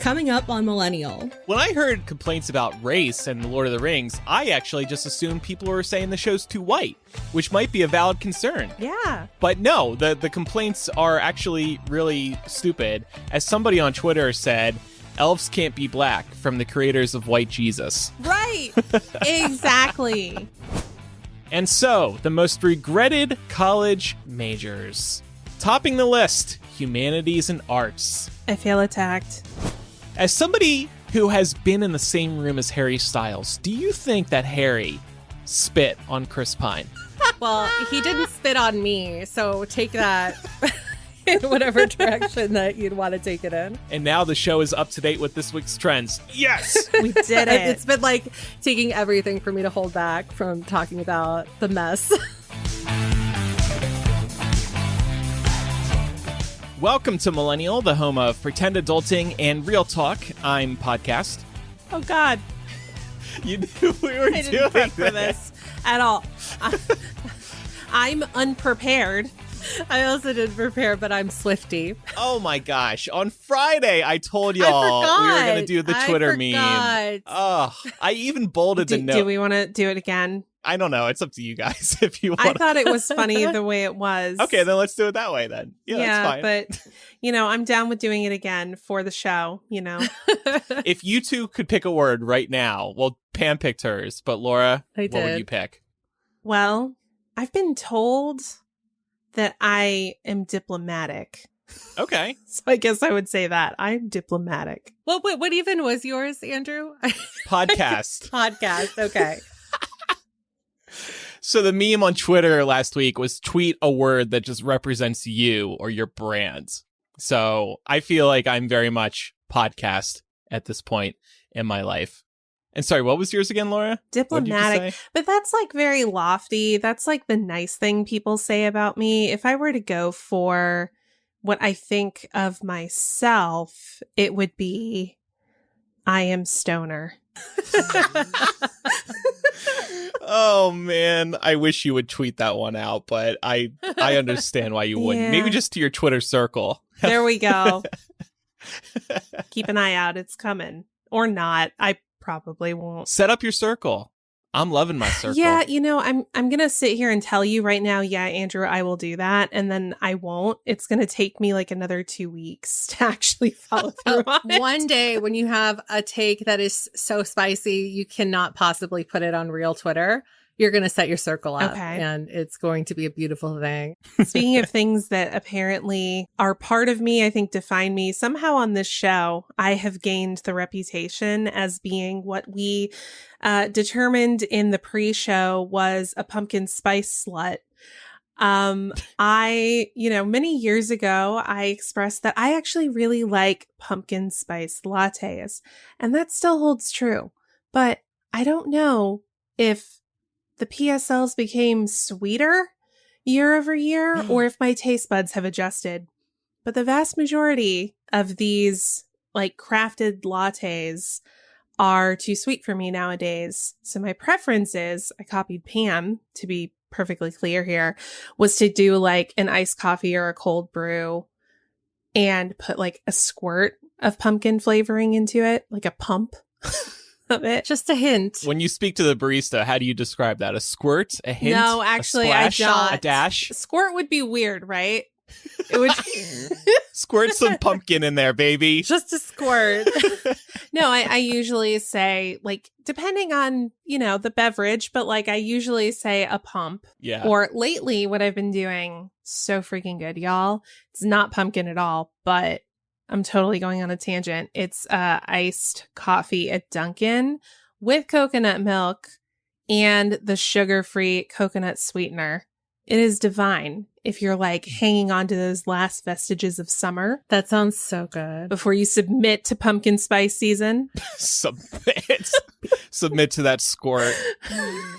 Coming up on Millennial. When I heard complaints about race and Lord of the Rings, I actually just assumed people were saying the show's too white, which might be a valid concern. Yeah. But no, the complaints are actually really stupid. As somebody on Twitter said, elves can't be black, from the creators of White Jesus. Right. Exactly. And so, the most regretted college majors. Topping the list, humanities and arts. I feel attacked. As somebody who has been in the same room as Harry Styles, do you think that Harry spit on Chris Pine? Well, he didn't spit on me, so take that in whatever direction that you'd want to take it in. And now the show is up to date with this week's trends. Yes! We did it. It's been like taking everything for me to hold back from talking about the mess. Welcome to Millennial, the home of pretend adulting and real talk. I'm Podcast. Oh, God. You knew we were I didn't prep for that. this at all. I'm unprepared. I also didn't prepare, but I'm Swiftie. Oh my gosh. On Friday, I told y'all we were going to do the Twitter meme. Oh, I even bolded the note. Do we want to do it again? I don't know. It's up to you guys if you want. I thought it was funny the way it was. Okay, then let's do it that way then. Yeah, that's fine. But, I'm down with doing it again for the show, If you two could pick a word right now, well, Pam picked hers, but Laura, what would you pick? Well, I've been told that I am diplomatic. Okay. So I guess I would say that. I'm diplomatic. Well, what even was yours, Andrew? Podcast. Podcast. Okay. So the meme on Twitter last week was tweet a word that just represents you or your brand. So I feel like I'm very much podcast at this point in my life. And sorry, what was yours again, Laura? Diplomatic. But that's like very lofty. That's like the nice thing people say about me. If I were to go for what I think of myself, it would be I am stoner. Oh man, I wish you would tweet that one out, but I understand why you wouldn't. Yeah. Maybe just to your Twitter circle. There we go. Keep an eye out. It's coming. Or not. I probably won't. Set up your circle. I'm loving my circle. Yeah, I'm going to sit here and tell you right now, yeah, Andrew, I will do that. And then I won't. It's going to take me like another 2 weeks to actually follow through on it. One day when you have a take that is so spicy, you cannot possibly put it on real Twitter. You're going to set your circle up, and it's going to be a beautiful thing. Speaking of things that apparently are part of me, I think define me, somehow on this show, I have gained the reputation as being what we determined in the pre-show was a pumpkin spice slut. Many years ago, I expressed that I actually really like pumpkin spice lattes, and that still holds true. But I don't know if the PSLs became sweeter year over year, or if my taste buds have adjusted. But the vast majority of these like crafted lattes are too sweet for me nowadays. So my preference is, I copied Pam to be perfectly clear here, was to do like an iced coffee or a cold brew and put like a squirt of pumpkin flavoring into it, like a pump. Of it. Just a hint. When you speak to the barista, how do you describe that? A squirt? A hint? No, actually, a splash, I don't. A dash? Squirt would be weird, right? It would Squirt some pumpkin in there, baby. just a squirt. No, I usually say, like, depending on, the beverage, but like I usually say a pump. Yeah. Or lately, what I've been doing, so freaking good, y'all. It's not pumpkin at all, but I'm totally going on a tangent. It's iced coffee at Dunkin' with coconut milk and the sugar-free coconut sweetener. It is divine if you're like hanging on to those last vestiges of summer. That sounds so good. Before you submit to pumpkin spice season. Submit to that squirt.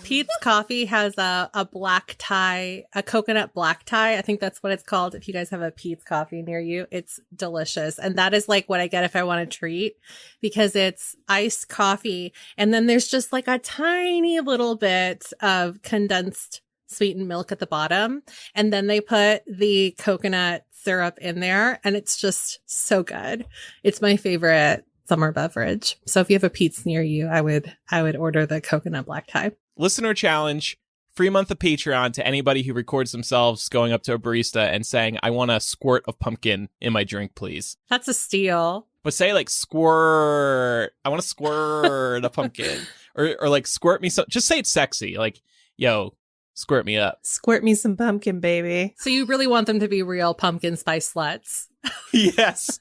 Pete's Coffee has a black tie, a coconut black tie. I think that's what it's called. If you guys have a Pete's Coffee near you, it's delicious. And that is like what I get if I want a treat, because it's iced coffee. And then there's just like a tiny little bit of condensed sweetened milk at the bottom. And then they put the coconut syrup in there, and it's just so good. It's my favorite summer beverage. So if you have a Pete's near you, I would order the coconut black tie. Listener challenge, free month of Patreon to anybody who records themselves going up to a barista and saying, I want a squirt of pumpkin in my drink, please. That's a steal. But say like squirt, I want to squirt a pumpkin. Or like squirt me some, just say it's sexy. Like, yo, squirt me up. Squirt me some pumpkin, baby. So you really want them to be real pumpkin spice sluts. Yes.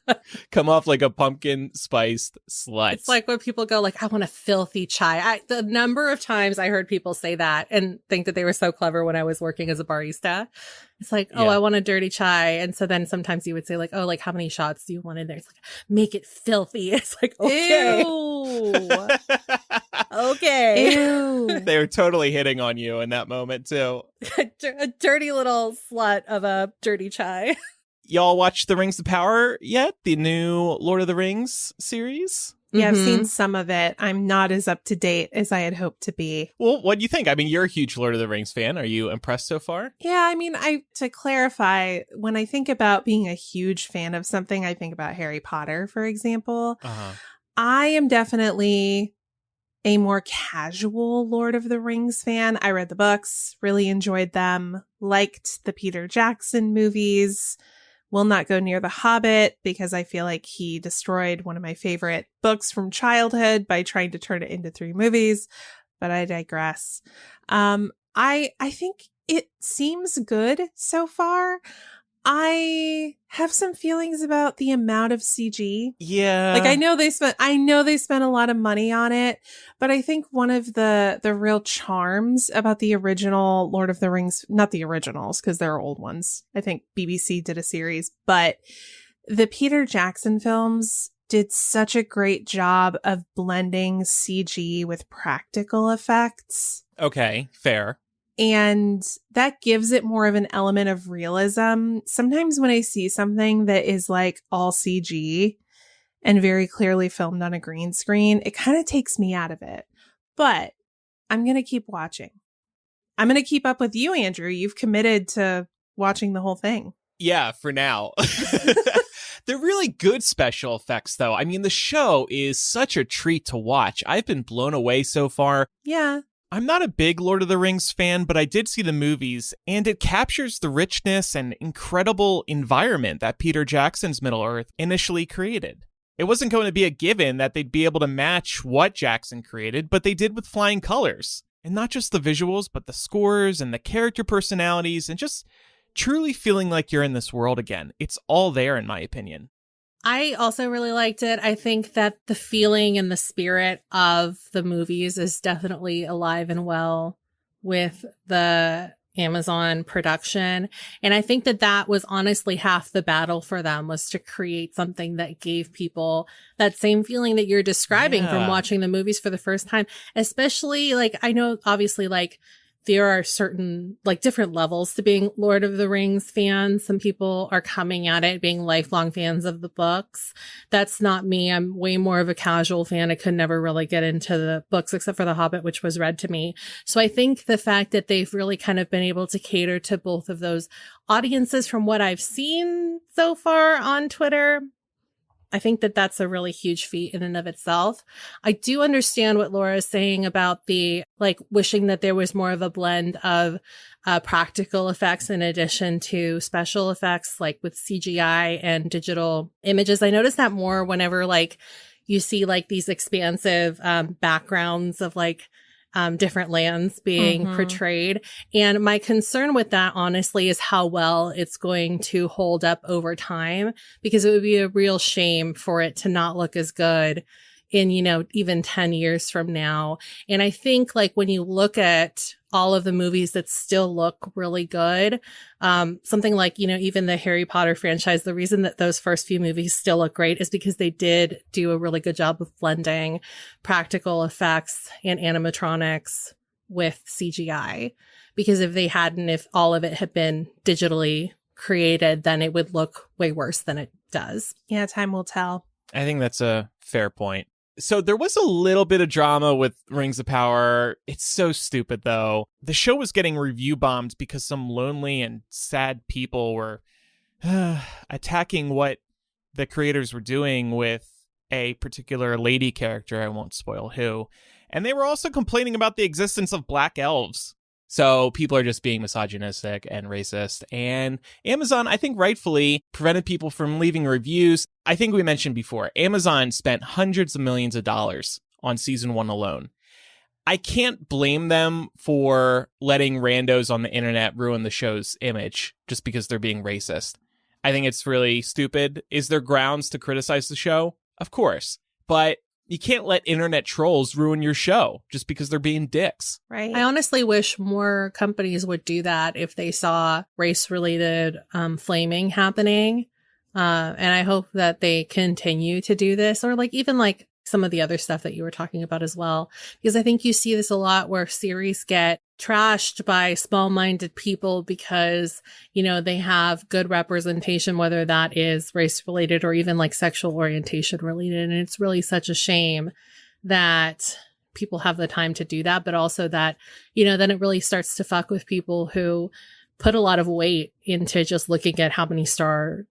Come off like a pumpkin spiced slut. It's like when people go like, I want a filthy chai. The number of times I heard people say that and think that they were so clever when I was working as a barista. It's like, oh, Yeah. I want a dirty chai. And so then sometimes you would say like, oh, like how many shots do you want in there? It's like, make it filthy. It's like, okay. Ew. Okay. Ew. They were totally hitting on you in that moment too. A dirty little slut of a dirty chai. Y'all watch The Rings of Power yet? The new Lord of the Rings series? Yeah, I've Mhm. seen some of it. I'm not as up to date as I had hoped to be. Well, what do you think? I mean, you're a huge Lord of the Rings fan. Are you impressed so far? Yeah, I mean, to clarify, when I think about being a huge fan of something, I think about Harry Potter, for example. Uh-huh. I am definitely a more casual Lord of the Rings fan. I read the books, really enjoyed them, liked the Peter Jackson movies. Will not go near The Hobbit because I feel like he destroyed one of my favorite books from childhood by trying to turn it into 3 movies, but I digress. I think it seems good so far. I have some feelings about the amount of CG. Yeah. Like I know they spent a lot of money on it, but I think one of the real charms about the original Lord of the Rings, not the originals because they're old ones. I think BBC did a series, but the Peter Jackson films did such a great job of blending CG with practical effects. Okay, fair. And that gives it more of an element of realism. Sometimes when I see something that is like all CG and very clearly filmed on a green screen, it kind of takes me out of it. But I'm going to keep watching. I'm going to keep up with you, Andrew. You've committed to watching the whole thing. Yeah, for now. They're really good special effects, though. I mean, the show is such a treat to watch. I've been blown away so far. Yeah. I'm not a big Lord of the Rings fan, but I did see the movies, and it captures the richness and incredible environment that Peter Jackson's Middle-earth initially created. It wasn't going to be a given that they'd be able to match what Jackson created, but they did with flying colors. And not just the visuals, but the scores and the character personalities, and just truly feeling like you're in this world again. It's all there, in my opinion. I also really liked it. I think that the feeling and the spirit of the movies is definitely alive and well with the Amazon production. And I think that that was honestly half the battle for them, was to create something that gave people that same feeling that you're describing from watching the movies for the first time. Especially like, I know obviously like there are certain like different levels to being Lord of the Rings fans. Some people are coming at it being lifelong fans of the books. That's not me. I'm way more of a casual fan. I could never really get into the books except for The Hobbit, which was read to me. So I think the fact that they've really kind of been able to cater to both of those audiences from what I've seen so far on Twitter, I think that that's a really huge feat in and of itself. I do understand what Laura is saying about the like wishing that there was more of a blend of practical effects in addition to special effects, like with CGI and digital images. I notice that more whenever like you see like these expansive backgrounds of like different lands being portrayed. And my concern with that, honestly, is how well it's going to hold up over time, because it would be a real shame for it to not look as good in, you know, even 10 years from now. And I think like when you look at all of the movies that still look really good, something like, you know, even the Harry Potter franchise, the reason that those first few movies still look great is because they did do a really good job of blending practical effects and animatronics with CGI. Because if they hadn't, if all of it had been digitally created, then it would look way worse than it does. Yeah, time will tell. I think that's a fair point. So there was a little bit of drama with Rings of Power. It's so stupid, though. The show was getting review bombed because some lonely and sad people were attacking what the creators were doing with a particular lady character, I won't spoil who, and they were also complaining about the existence of black elves. So people are just being misogynistic and racist. And Amazon, I think rightfully, prevented people from leaving reviews. I think we mentioned before, Amazon spent hundreds of millions of dollars on season 1 alone. I can't blame them for letting randos on the internet ruin the show's image just because they're being racist. I think it's really stupid. Is there grounds to criticize the show? Of course. But you can't let internet trolls ruin your show just because they're being dicks. Right. I honestly wish more companies would do that if they saw race-related flaming happening. And I hope that they continue to do this, or like even like some of the other stuff that you were talking about as well. Because I think you see this a lot where series get trashed by small-minded people because, you know, they have good representation, whether that is race-related or even like sexual orientation related. And it's really such a shame that people have the time to do that, but also that, you know, then it really starts to fuck with people who put a lot of weight into just looking at how many stars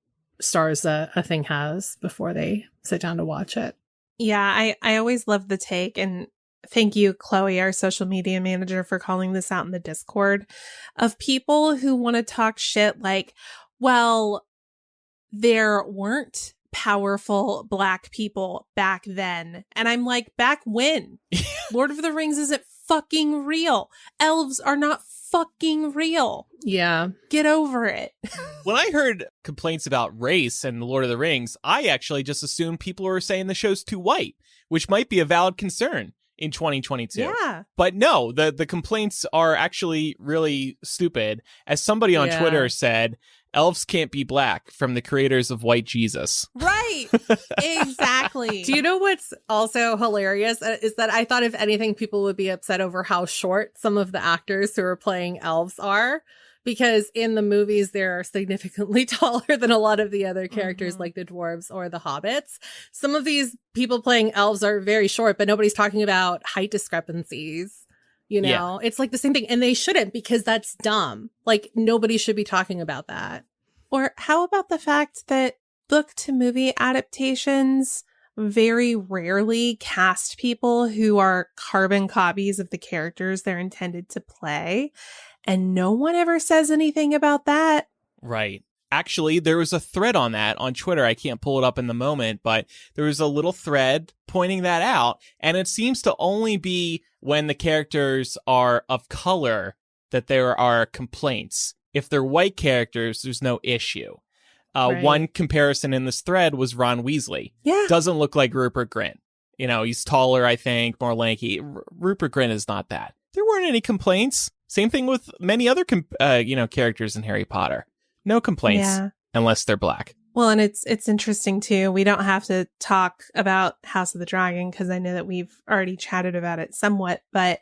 a thing has before they sit down to watch it. Yeah, I always love the take, and thank you, Chloe, our social media manager, for calling this out in the Discord, of people who want to talk shit like, well, there weren't powerful black people back then. And I'm like, back when? Lord of the Rings isn't fucking real. Elves are not fucking real. Yeah. Get over it. When I heard complaints about race and The Lord of the Rings, I actually just assumed people were saying the show's too white, which might be a valid concern in 2022. Yeah. But no, the complaints are actually really stupid. As somebody on Twitter said, elves can't be black, from the creators of White Jesus. Right. Exactly. Do you know what's also hilarious is that I thought if anything, people would be upset over how short some of the actors who are playing elves are, because in the movies, they're significantly taller than a lot of the other characters like the dwarves or the hobbits. Some of these people playing elves are very short, but nobody's talking about height discrepancies. You know, it's like the same thing. And they shouldn't, because that's dumb. Like, nobody should be talking about that. Or how about the fact that book to movie adaptations very rarely cast people who are carbon copies of the characters they're intended to play, and no one ever says anything about that? Right. Actually, there was a thread on that on Twitter. I can't pull it up in the moment, but there was a little thread pointing that out. And it seems to only be when the characters are of color that there are complaints. If they're white characters, there's no issue. Right. One comparison in this thread was Ron Weasley. Yeah. Doesn't look like Rupert Grint. You know, he's taller, I think, more lanky. Rupert Grint is not that. There weren't any complaints. Same thing with many other, characters in Harry Potter. No complaints unless they're black. Well, and it's interesting too. We don't have to talk about House of the Dragon because I know that we've already chatted about it somewhat, but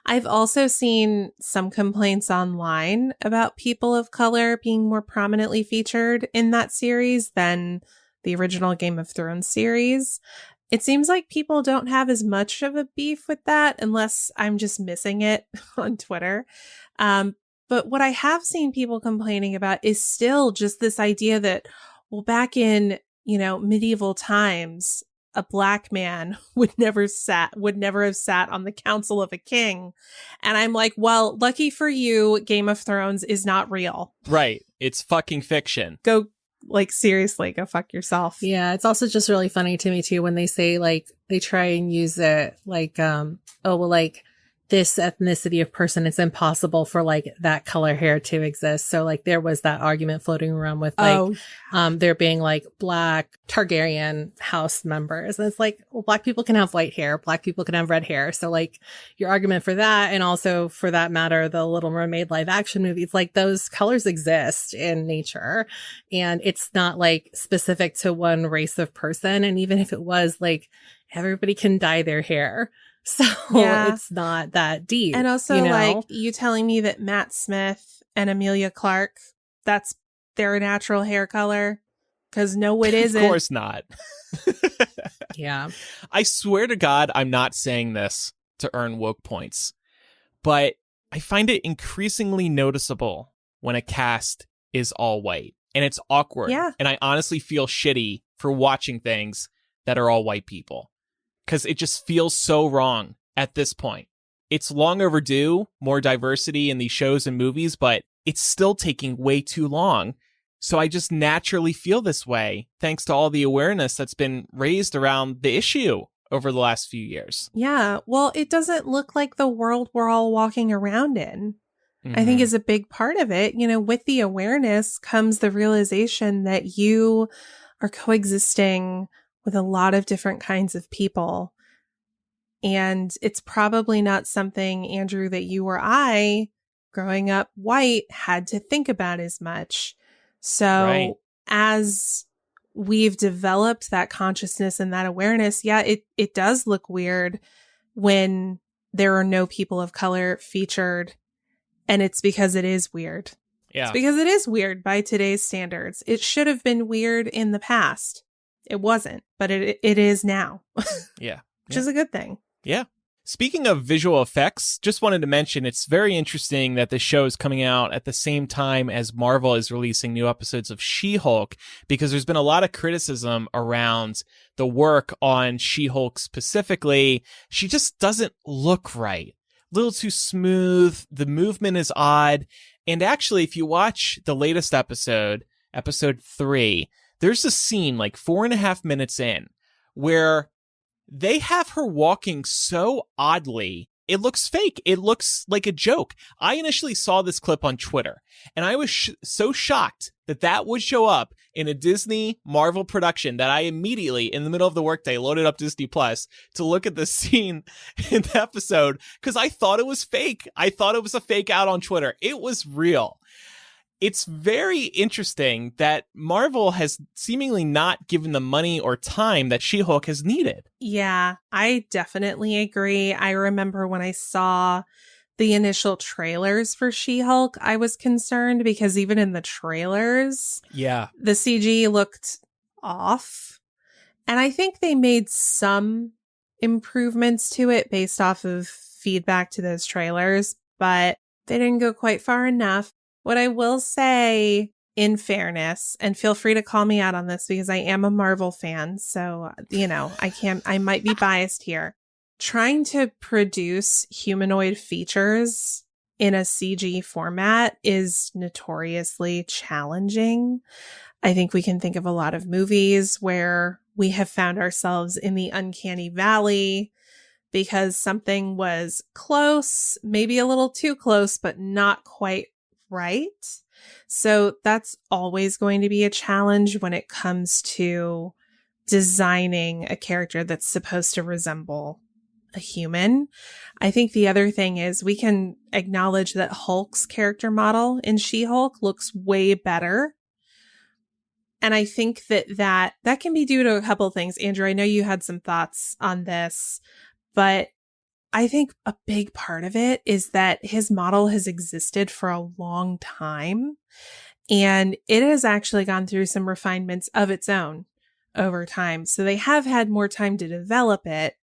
I've also seen some complaints online about people of color being more prominently featured in that series than the original Game of Thrones series. It seems like people don't have as much of a beef with that, unless I'm just missing it on Twitter. But what I have seen people complaining about is still just this idea that, well, back in, medieval times, a black man would never have sat on the council of a king. And I'm like, well, lucky for you, Game of Thrones is not real. Right. It's fucking fiction. Go, seriously, go fuck yourself. Yeah. It's also just really funny to me too, when they say they try and use it this ethnicity of person, it's impossible for that color hair to exist. So there was that argument floating around with there being black Targaryen house members. And it's well, black people can have white hair, black people can have red hair. So your argument for that, and also for that matter, the Little Mermaid live action movie, it's those colors exist in nature, and it's not specific to one race of person. And even if it was, everybody can dye their hair. So it's not that deep. And also, you telling me that Matt Smith and Emilia Clarke, that's their natural hair color? Because no, it isn't. Of course not. Yeah. I swear to God, I'm not saying this to earn woke points, but I find it increasingly noticeable when a cast is all white, and it's awkward. Yeah. And I honestly feel shitty for watching things that are all white people. Because it just feels so wrong at this point. It's long overdue, more diversity in these shows and movies, but it's still taking way too long. So I just naturally feel this way, thanks to all the awareness that's been raised around the issue over the last few years. Yeah, well, it doesn't look like the world we're all walking around in. I think is a big part of it. You know, with the awareness comes the realization that you are coexisting with a lot of different kinds of people. And it's probably not something, Andrew, that you or I, growing up white, had to think about as much. So as we've developed that consciousness and that awareness, yeah, it does look weird when there are no people of color featured. And it's because it is weird. Yeah. It's because it is weird by today's standards. It should have been weird in the past. It wasn't, but it is now. Yeah. Which is a good thing. Yeah. Speaking of visual effects, just wanted to mention it's very interesting that this show is coming out at the same time as Marvel is releasing new episodes of She-Hulk, because there's been a lot of criticism around the work on She-Hulk specifically. She just doesn't look right. A little too smooth. The movement is odd. And actually, if you watch the latest episode, episode 3, there's a scene like 4.5 minutes in where they have her walking so oddly, it looks fake. It looks like a joke. I initially saw this clip on Twitter, and I was so shocked that that would show up in a Disney Marvel production that I immediately, in the middle of the workday, loaded up Disney Plus to look at the scene in the episode, because I thought it was fake. I thought it was a fake out on Twitter. It was real. It's very interesting that Marvel has seemingly not given the money or time that She-Hulk has needed. Yeah, I definitely agree. I remember when I saw the initial trailers for She-Hulk, I was concerned because even in the trailers, the CG looked off. And I think they made some improvements to it based off of feedback to those trailers, but they didn't go quite far enough. What I will say, in fairness, and feel free to call me out on this because I am a Marvel fan, so, you know, I might be biased here. Trying to produce humanoid features in a CG format is notoriously challenging. I think we can think of a lot of movies where we have found ourselves in the uncanny valley because something was close, maybe a little too close, but not quite right. So that's always going to be a challenge when it comes to designing a character that's supposed to resemble a human. I think the other thing is we can acknowledge that Hulk's character model in She-Hulk looks way better. And I think that can be due to a couple of things. Andrew, I know you had some thoughts on this, but I think a big part of it is that his model has existed for a long time, and it has actually gone through some refinements of its own over time. So they have had more time to develop it.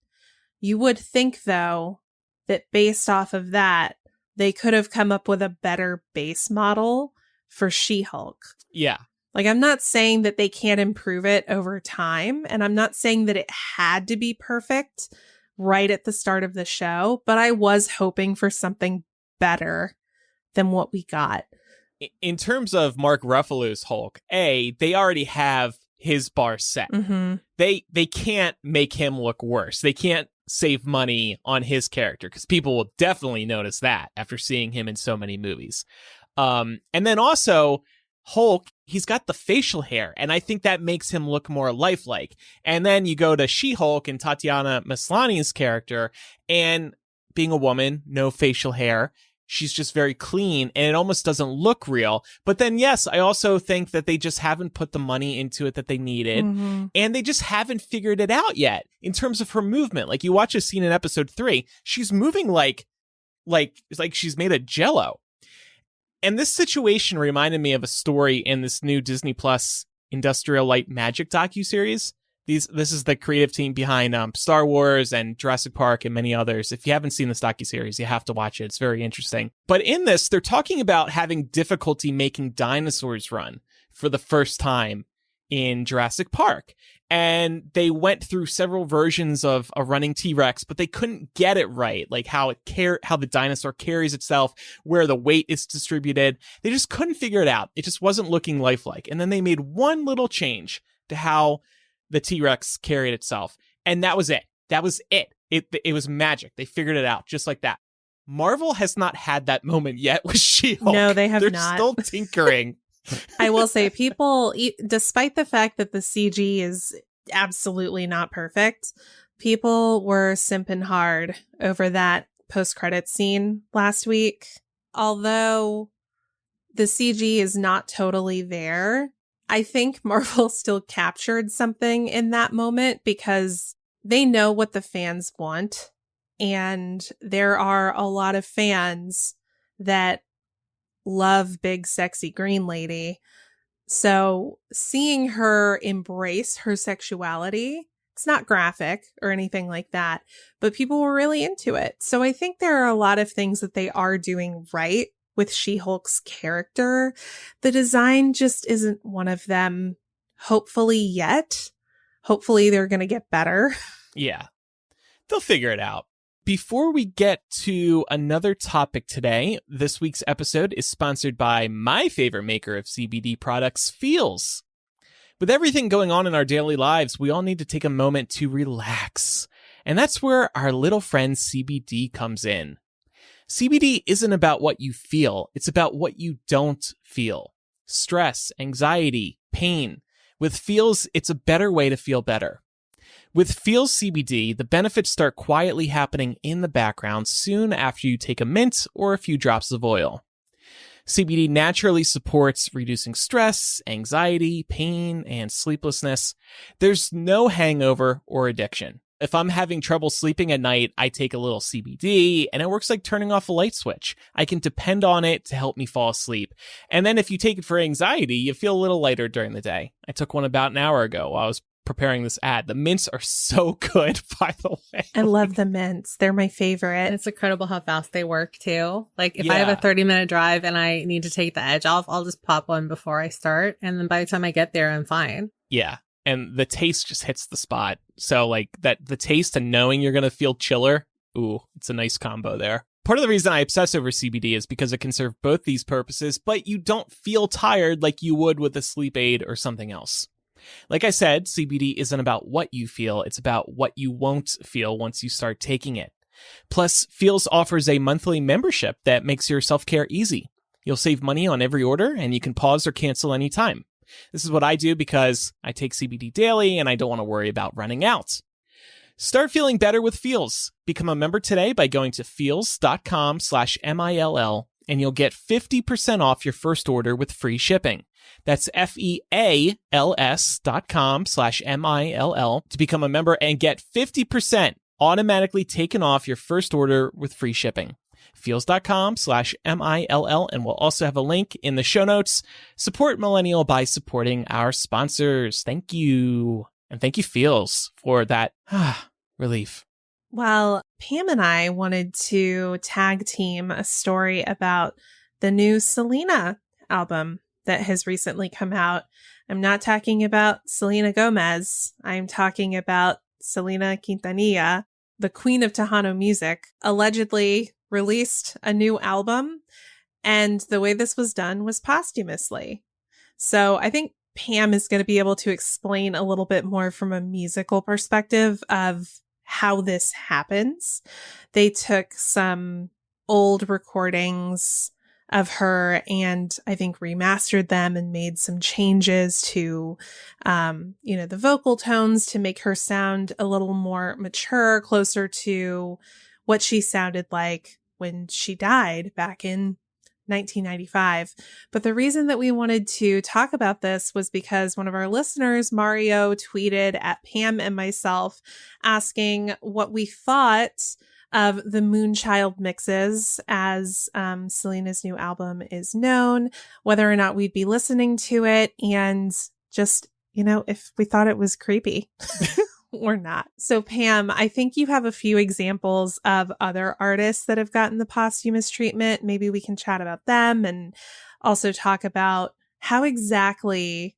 You would think, though, that based off of that, they could have come up with a better base model for She-Hulk. Yeah. Like, I'm not saying that they can't improve it over time, and I'm not saying that it had to be perfect right at the start of the show, but I was hoping for something better than what we got. In terms of Mark Ruffalo's Hulk, they already have his bar set. Mm-hmm. They can't make him look worse. They can't save money on his character because people will definitely notice that after seeing him in so many movies. And then also Hulk, he's got the facial hair, and I think that makes him look more lifelike. And then you go to She-Hulk and Tatiana Maslany's character, and being a woman, no facial hair, she's just very clean, and it almost doesn't look real. But then, yes, I also think that they just haven't put the money into it that they needed, and they just haven't figured it out yet in terms of her movement. Like, you watch a scene in episode 3, she's moving like she's made of Jell-O. And this situation reminded me of a story in this new Disney Plus Industrial Light Magic docuseries. This is the creative team behind Star Wars and Jurassic Park and many others. If you haven't seen this docuseries, you have to watch it. It's very interesting. But in this, they're talking about having difficulty making dinosaurs run for the first time in Jurassic Park. And they went through several versions of a running T-Rex, but they couldn't get it right. Like how the dinosaur carries itself, where the weight is distributed. They just couldn't figure it out. It just wasn't looking lifelike. And then they made one little change to how the T-Rex carried itself. And that was it. That was it. It was magic. They figured it out just like that. Marvel has not had that moment yet with She-Hulk. No, they have They're not. still tinkering. I will say people, despite the fact that the CG is absolutely not perfect, people were simping hard over that post-credits scene last week. Although the CG is not totally there, I think Marvel still captured something in that moment because they know what the fans want. And there are a lot of fans that love big, sexy green lady. So seeing her embrace her sexuality, it's not graphic or anything like that, but people were really into it. So I think there are a lot of things that they are doing right with She-Hulk's character. The design just isn't one of them, hopefully yet. Hopefully they're going to get better. Yeah, they'll figure it out. Before we get to another topic today, this week's episode is sponsored by my favorite maker of CBD products, Feels. With everything going on in our daily lives, we all need to take a moment to relax. And that's where our little friend CBD comes in. CBD isn't about what you feel, it's about what you don't feel. Stress, anxiety, pain. With Feels, it's a better way to feel better. With Feels CBD, the benefits start quietly happening in the background soon after you take a mint or a few drops of oil. CBD naturally supports reducing stress, anxiety, pain, and sleeplessness. There's no hangover or addiction. If I'm having trouble sleeping at night, I take a little CBD, and it works like turning off a light switch. I can depend on it to help me fall asleep. And then if you take it for anxiety, you feel a little lighter during the day. I took one about an hour ago while I was preparing this ad. The mints are so good, by the way. I love the mints. They're my favorite. And it's incredible how fast they work too. Like if I have a 30-minute drive and I need to take the edge off, I'll just pop one before I start. And then by the time I get there, I'm fine. Yeah. And the taste just hits the spot. So like the taste and knowing you're going to feel chiller. Ooh, it's a nice combo there. Part of the reason I obsess over CBD is because it can serve both these purposes, but you don't feel tired like you would with a sleep aid or something else. Like I said, CBD isn't about what you feel, it's about what you won't feel once you start taking it. Plus, Feels offers a monthly membership that makes your self-care easy. You'll save money on every order, and you can pause or cancel anytime. This is what I do because I take CBD daily, and I don't want to worry about running out. Start feeling better with Feels. Become a member today by going to feels.com/MILL, and you'll get 50% off your first order with free shipping. That's FEALS.com/MILL to become a member and get 50% automatically taken off your first order with free shipping. Feels.com/MILL, and we'll also have a link in the show notes. Support Millennial by supporting our sponsors. Thank you. And thank you, Feels, for that relief. Well, Pam and I wanted to tag team a story about the new Selena album that has recently come out. I'm not talking about Selena Gomez. I'm talking about Selena Quintanilla, the queen of Tejano music, allegedly released a new album. And the way this was done was posthumously. So I think Pam is going to be able to explain a little bit more from a musical perspective of how this happens. They took some old recordings of her and I think remastered them and made some changes to, the vocal tones to make her sound a little more mature, closer to what she sounded like when she died back in 1995. But the reason that we wanted to talk about this was because one of our listeners, Mario, tweeted at Pam and myself asking what we thought of the Moonchild mixes as Selena's new album is known, whether or not we'd be listening to it, and just, if we thought it was creepy or not. So Pam, I think you have a few examples of other artists that have gotten the posthumous treatment. Maybe we can chat about them and also talk about how exactly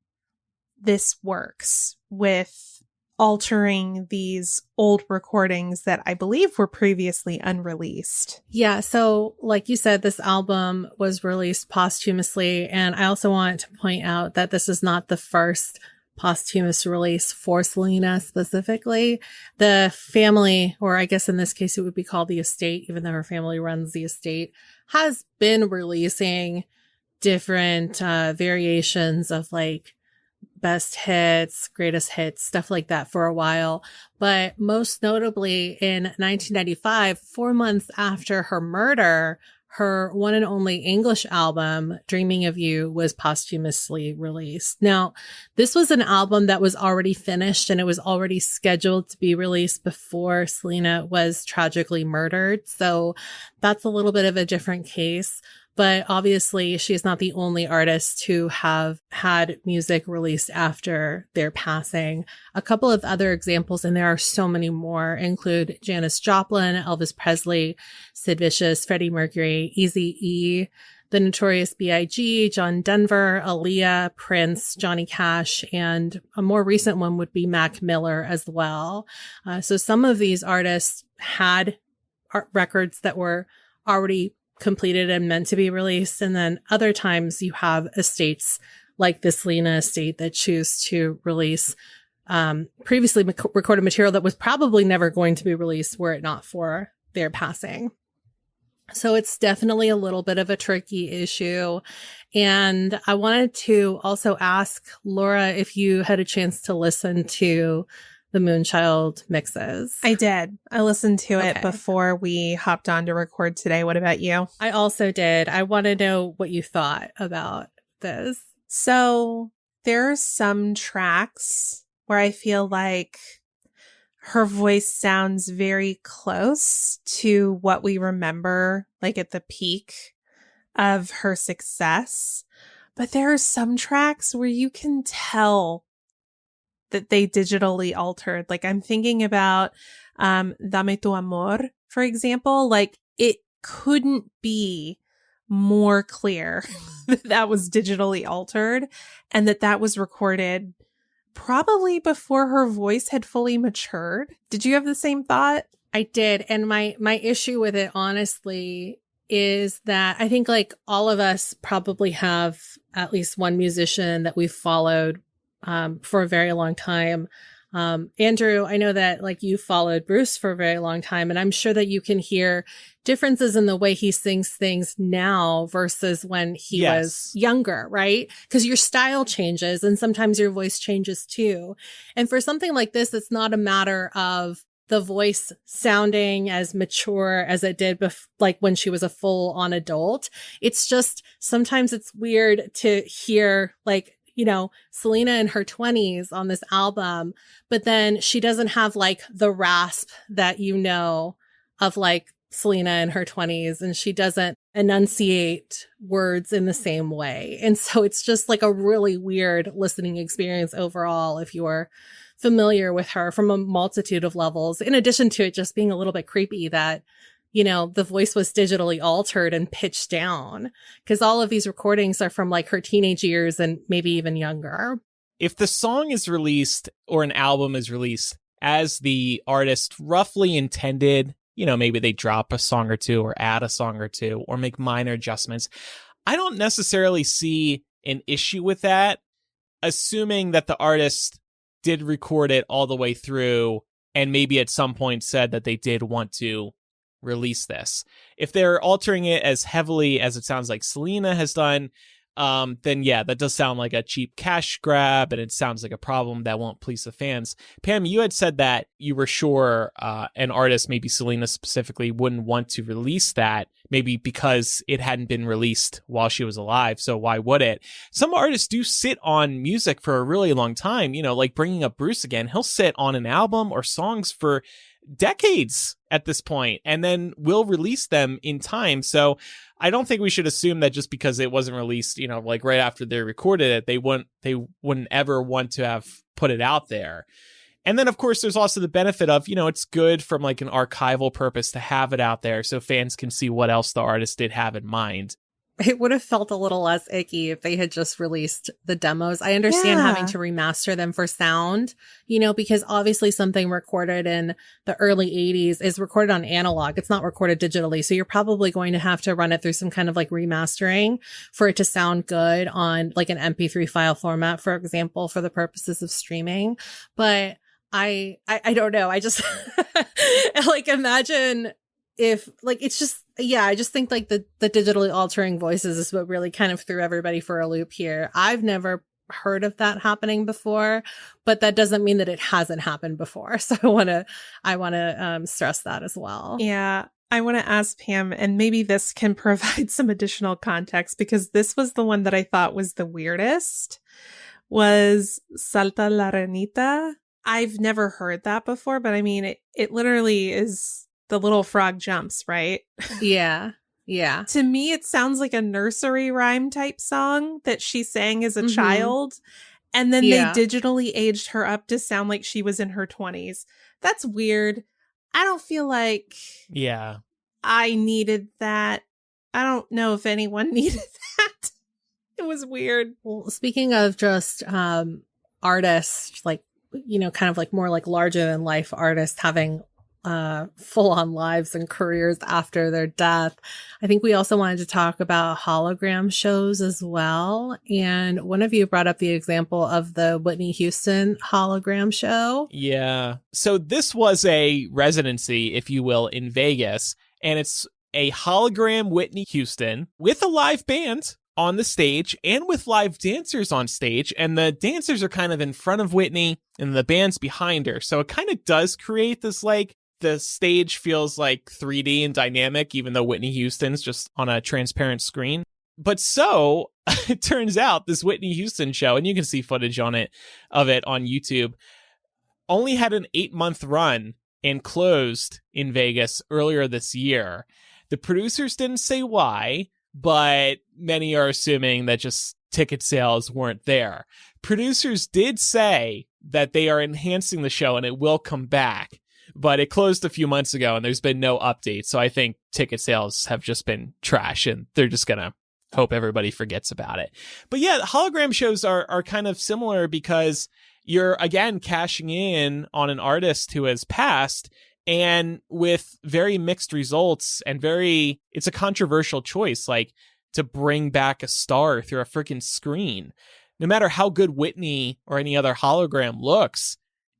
this works with altering these old recordings that I believe were previously unreleased. Yeah, so like you said, this album was released posthumously, and I also want to point out that this is not the first posthumous release for Selena specifically. The family, or I guess in this case it would be called the estate, even though her family runs the estate, has been releasing different variations of like best hits, greatest hits, stuff like that for a while. But most notably in 1995, 4 months after her murder, her one and only English album, Dreaming of You, was posthumously released. Now, this was an album that was already finished and it was already scheduled to be released before Selena was tragically murdered. So that's a little bit of a different case. But obviously, she is not the only artist to have had music released after their passing. A couple of other examples, and there are so many more, include Janis Joplin, Elvis Presley, Sid Vicious, Freddie Mercury, Eazy-E, The Notorious B.I.G., John Denver, Aaliyah, Prince, Johnny Cash, and a more recent one would be Mac Miller as well. So some of these artists had records that were already completed and meant to be released. And then other times you have estates like the Selena estate that choose to release previously recorded material that was probably never going to be released were it not for their passing. So it's definitely a little bit of a tricky issue. And I wanted to also ask Laura if you had a chance to listen to the Moonchild mixes. I did. I listened to it before we hopped on to record today. What about you? I also did. I want to know what you thought about this. So there are some tracks where I feel like her voice sounds very close to what we remember, like at the peak of her success. But there are some tracks where you can tell that they digitally altered. Like I'm thinking about Dame tu amor, for example. Like it couldn't be more clear that that was digitally altered and that that was recorded probably before her voice had fully matured. Did you have the same thought? I did. And my issue with it, honestly, is that I think like all of us probably have at least one musician that we've followed for a very long time. Andrew, I know that like you followed Bruce for a very long time, and I'm sure that you can hear differences in the way he sings things now versus when he was younger, right? Because your style changes and sometimes your voice changes too. And for something like this, it's not a matter of the voice sounding as mature as it did like when she was a full on adult. It's just sometimes it's weird to hear like, you know, Selena in her 20s on this album, but then she doesn't have like the rasp that you know of like Selena in her 20s, and she doesn't enunciate words in the same way. And so it's just like a really weird listening experience overall if you're familiar with her from a multitude of levels, in addition to it just being a little bit creepy that, you know, the voice was digitally altered and pitched down, because all of these recordings are from like her teenage years and maybe even younger. If the song is released or an album is released as the artist roughly intended, you know, maybe they drop a song or two or add a song or two or make minor adjustments, I don't necessarily see an issue with that, assuming that the artist did record it all the way through and maybe at some point said that they did want to release this. If they're altering it as heavily as it sounds like Selena has done, then yeah, that does sound like a cheap cash grab, and it sounds like a problem that won't please the fans. Pam, you had said that you were sure an artist, maybe Selena specifically, wouldn't want to release that, maybe because it hadn't been released while she was alive, so why would it? Some artists do sit on music for a really long time, you know, like bringing up Bruce again, he'll sit on an album or songs for decades at this point, and then will release them in time. So I don't think we should assume that just because it wasn't released, you know, like right after they recorded it, they wouldn't ever want to have put it out there. And then, of course, there's also the benefit of, you know, it's good from like an archival purpose to have it out there so fans can see what else the artist did have in mind. it would have felt a little less icky if they had just released the demos. I understand having to remaster them for sound, because obviously something recorded in the early 80s is recorded on analog. It's not recorded digitally. So you're probably going to have to run it through some kind of like remastering for it to sound good on like an MP3 file format, for example, for the purposes of streaming. But I don't know. I just like imagine if like, it's just, I just think like the digitally altering voices is what really kind of threw everybody for a loop here. I've never heard of that happening before, but that doesn't mean that it hasn't happened before. So I want to stress that as well. Yeah. I want to ask Pam, and maybe this can provide some additional context, because this was the one that I thought was the weirdest, was Salta la Ranita. I've never heard that before, but I mean, it literally is the little frog jumps, right? Yeah. Yeah. To me, it sounds like a nursery rhyme type song that she sang as a child. And then they digitally aged her up to sound like she was in her 20s. That's weird. I don't feel like I needed that. I don't know if anyone needed that. It was weird. Well, speaking of just artists, like, kind of like more like larger than life artists having full on lives and careers after their death, I think we also wanted to talk about hologram shows as well. And one of you brought up the example of the Whitney Houston hologram show. Yeah. So this was a residency, if you will, in Vegas, and it's a hologram Whitney Houston with a live band on the stage and with live dancers on stage, and the dancers are kind of in front of Whitney and the band's behind her. So it kind of does create this, like, the stage feels like 3D and dynamic, even though Whitney Houston's just on a transparent screen. But so it turns out this Whitney Houston show, and you can see footage of it on YouTube, only had an 8-month run and closed in Vegas earlier this year. The producers didn't say why, but many are assuming that just ticket sales weren't there. Producers did say that they are enhancing the show and it will come back, but it closed a few months ago and there's been no update. So I think ticket sales have just been trash and they're just going to hope everybody forgets about it. But yeah, hologram shows are kind of similar because you're, again, cashing in on an artist who has passed, and with very mixed results, and it's a controversial choice, like to bring back a star through a freaking screen. No matter how good Whitney or any other hologram looks,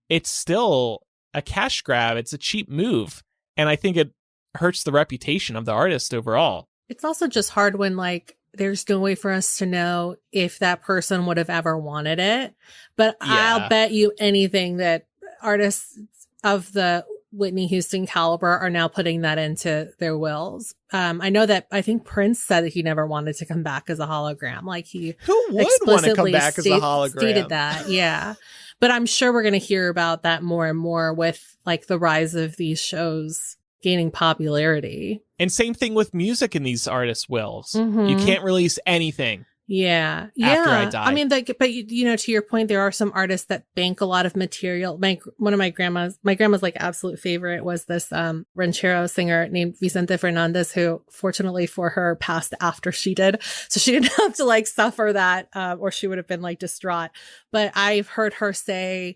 it's still a cash grab. It's a cheap move. And I think it hurts the reputation of the artist overall. It's also just hard when, like, there's no way for us to know if that person would have ever wanted it. But I'll bet you anything that artists of the Whitney Houston caliber are now putting that into their wills. I know that I think Prince said that he never wanted to come back as a hologram. Like, he who would want to come back as a hologram? Stated that, yeah. But I'm sure we're going to hear about that more and more with, like, the rise of these shows gaining popularity. And same thing with music in these artists' wills. You can't release anything. Yeah. After I die. I mean, but to your point, there are some artists that bank a lot of material. One of my grandma's like absolute favorite was this ranchero singer named Vicente Fernandez, who fortunately for her passed after she did. So she didn't have to like suffer that, or she would have been like distraught. But I've heard her say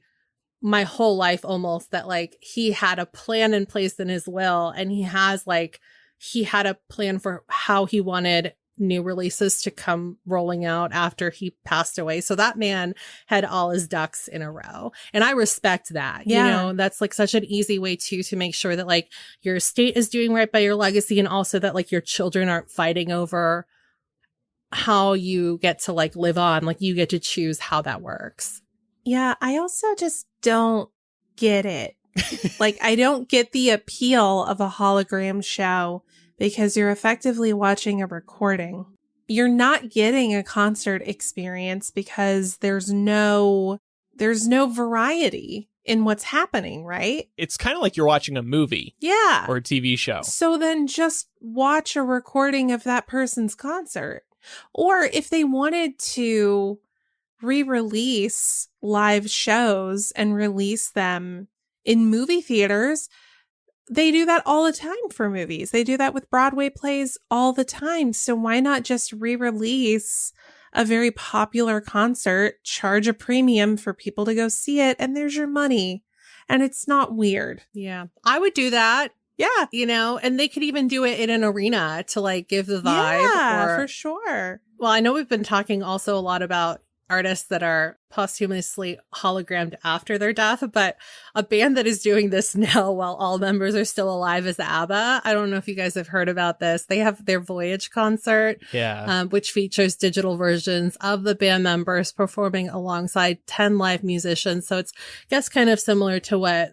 my whole life almost that like he had a plan in place in his will, and he had a plan for how he wanted new releases to come rolling out after he passed away. So that man had all his ducks in a row. And I respect that. Yeah. That's like such an easy way to make sure that like your estate is doing right by your legacy, and also that like your children aren't fighting over how you get to like live on. Like, you get to choose how that works. Yeah. I also just don't get it. Like, I don't get the appeal of a hologram show, because you're effectively watching a recording. You're not getting a concert experience because there's no variety in what's happening, right? It's kind of like you're watching a movie. Yeah. Or a TV show. So then just watch a recording of that person's concert. Or if they wanted to re-release live shows and release them in movie theaters, they do that all the time for movies. They do that with Broadway plays all the time. So why not just re-release a very popular concert, charge a premium for people to go see it, and there's your money. And it's not weird. Yeah. I would do that. Yeah. You know, and they could even do it in an arena to like give the vibe. Yeah, for sure. Well, I know we've been talking also a lot about artists that are posthumously hologrammed after their death, but a band that is doing this now while all members are still alive is ABBA. I don't know if you guys have heard about this. They have their Voyage concert, which features digital versions of the band members performing alongside 10 live musicians. So it's, I guess, kind of similar to what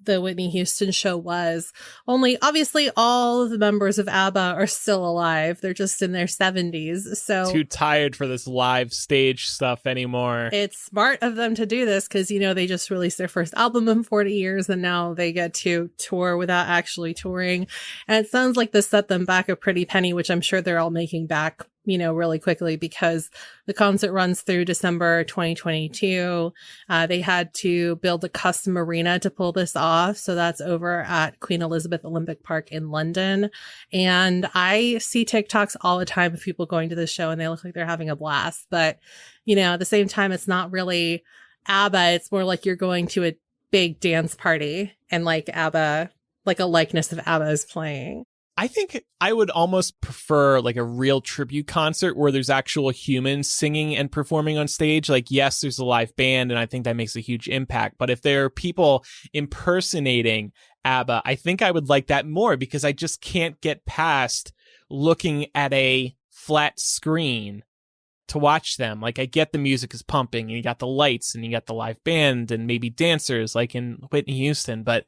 the Whitney Houston show was, only obviously all of the members of ABBA are still alive. They're just in their 70s. So too tired for this live stage stuff anymore. It's smart of them to do this because, you know, they just released their first album in 40 years and now they get to tour without actually touring. And it sounds like this set them back a pretty penny, which I'm sure they're all making back, you know, really quickly because the concert runs through December 2022. They had to build a custom arena to pull this off. So that's over at Queen Elizabeth Olympic Park in London. And I see TikToks all the time of people going to this show and they look like they're having a blast. But, you know, at the same time, it's not really ABBA. It's more like you're going to a big dance party and like ABBA, like a likeness of ABBA is playing. I think I would almost prefer like a real tribute concert where there's actual humans singing and performing on stage. Like, yes, there's a live band and I think that makes a huge impact. But if there are people impersonating ABBA, I think I would like that more because I just can't get past looking at a flat screen to watch them. Like, I get the music is pumping and you got the lights and you got the live band and maybe dancers like in Whitney Houston, but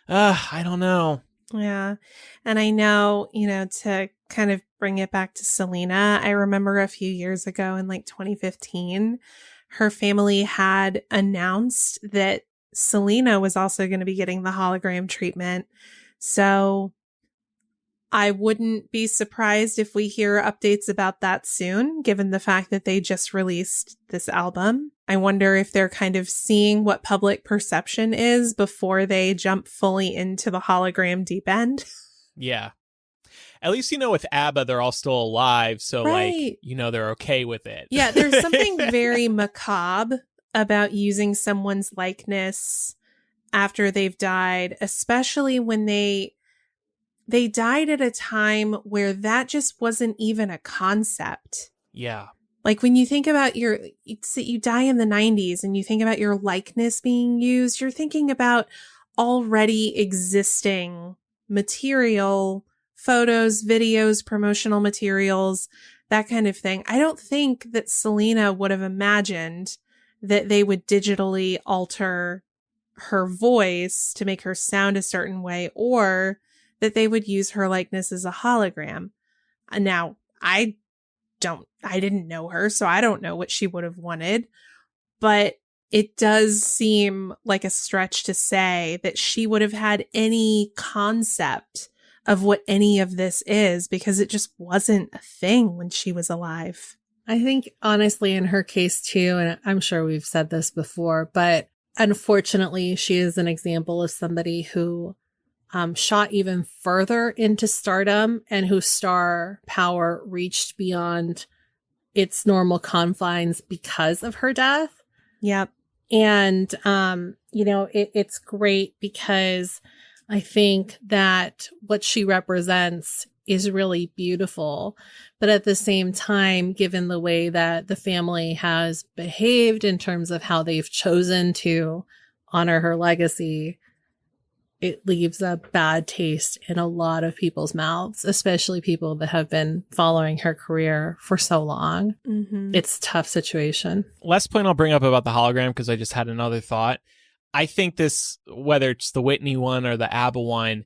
I don't know. Yeah. And I know, you know, to kind of bring it back to Selena, I remember a few years ago in like 2015, her family had announced that Selena was also going to be getting the hologram treatment. So I wouldn't be surprised if we hear updates about that soon, given the fact that they just released this album. I wonder if they're kind of seeing what public perception is before they jump fully into the hologram deep end. Yeah. At least, you know, with ABBA, they're all still alive. So, right. like, you know, they're okay with it. Yeah, there's something very macabre about using someone's likeness after they've died, especially when they died at a time where that just wasn't even a concept. Yeah. Like when you think about you die in the 90s and you think about your likeness being used, you're thinking about already existing material, photos, videos, promotional materials, that kind of thing. I don't think that Selena would have imagined that they would digitally alter her voice to make her sound a certain way, or that they would use her likeness as a hologram. Now, I didn't know her, so I don't know what she would have wanted, but it does seem like a stretch to say that she would have had any concept of what any of this is because it just wasn't a thing when she was alive. I think honestly in her case too, and I'm sure we've said this before, but unfortunately she is an example of somebody who shot even further into stardom and whose star power reached beyond its normal confines because of her death. Yep. And, you know, it's great because I think that what she represents is really beautiful. But at the same time, given the way that the family has behaved in terms of how they've chosen to honor her legacy, it leaves a bad taste in a lot of people's mouths, especially people that have been following her career for so long. Mm-hmm. It's a tough situation. Last point I'll bring up about the hologram, because I just had another thought. I think this, whether it's the Whitney one or the ABBA one,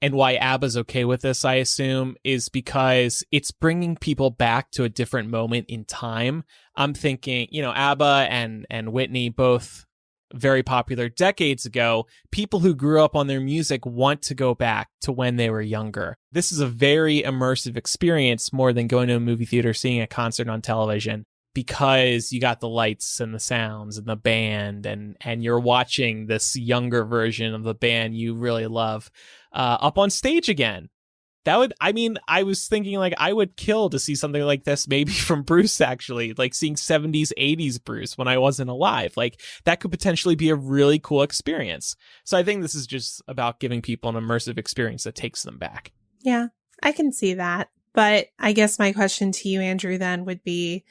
and why ABBA's okay with this, I assume, is because it's bringing people back to a different moment in time. I'm thinking, you know, ABBA and Whitney, both very popular decades ago. People who grew up on their music want to go back to when they were younger. This is a very immersive experience, more than going to a movie theater, seeing a concert on television, because you got the lights and the sounds and the band and you're watching this younger version of the band you really love up on stage again. I was thinking like I would kill to see something like this maybe from Bruce, actually, like seeing 70s, 80s Bruce when I wasn't alive. Like that could potentially be a really cool experience. So I think this is just about giving people an immersive experience that takes them back. Yeah, I can see that. But I guess my question to you, Andrew, then would be,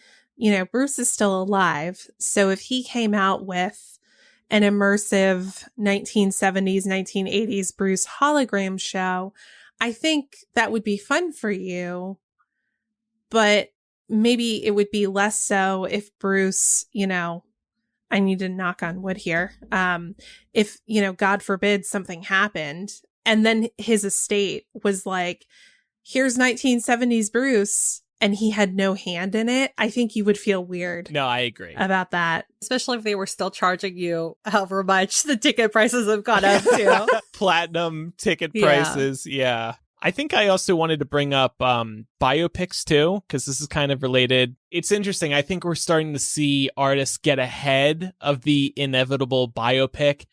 Bruce is still alive. So if he came out with an immersive 1970s, 1980s Bruce hologram show, I think that would be fun for you, but maybe it would be less so if Bruce, I need to knock on wood here. If, God forbid something happened and then his estate was like, here's 1970s Bruce, and he had no hand in it, I think you would feel weird. No, I agree about that. Especially if they were still charging you however much the ticket prices have gone up to. Platinum ticket prices. Yeah. I think I also wanted to bring up biopics too, because this is kind of related. It's interesting. I think we're starting to see artists get ahead of the inevitable biopic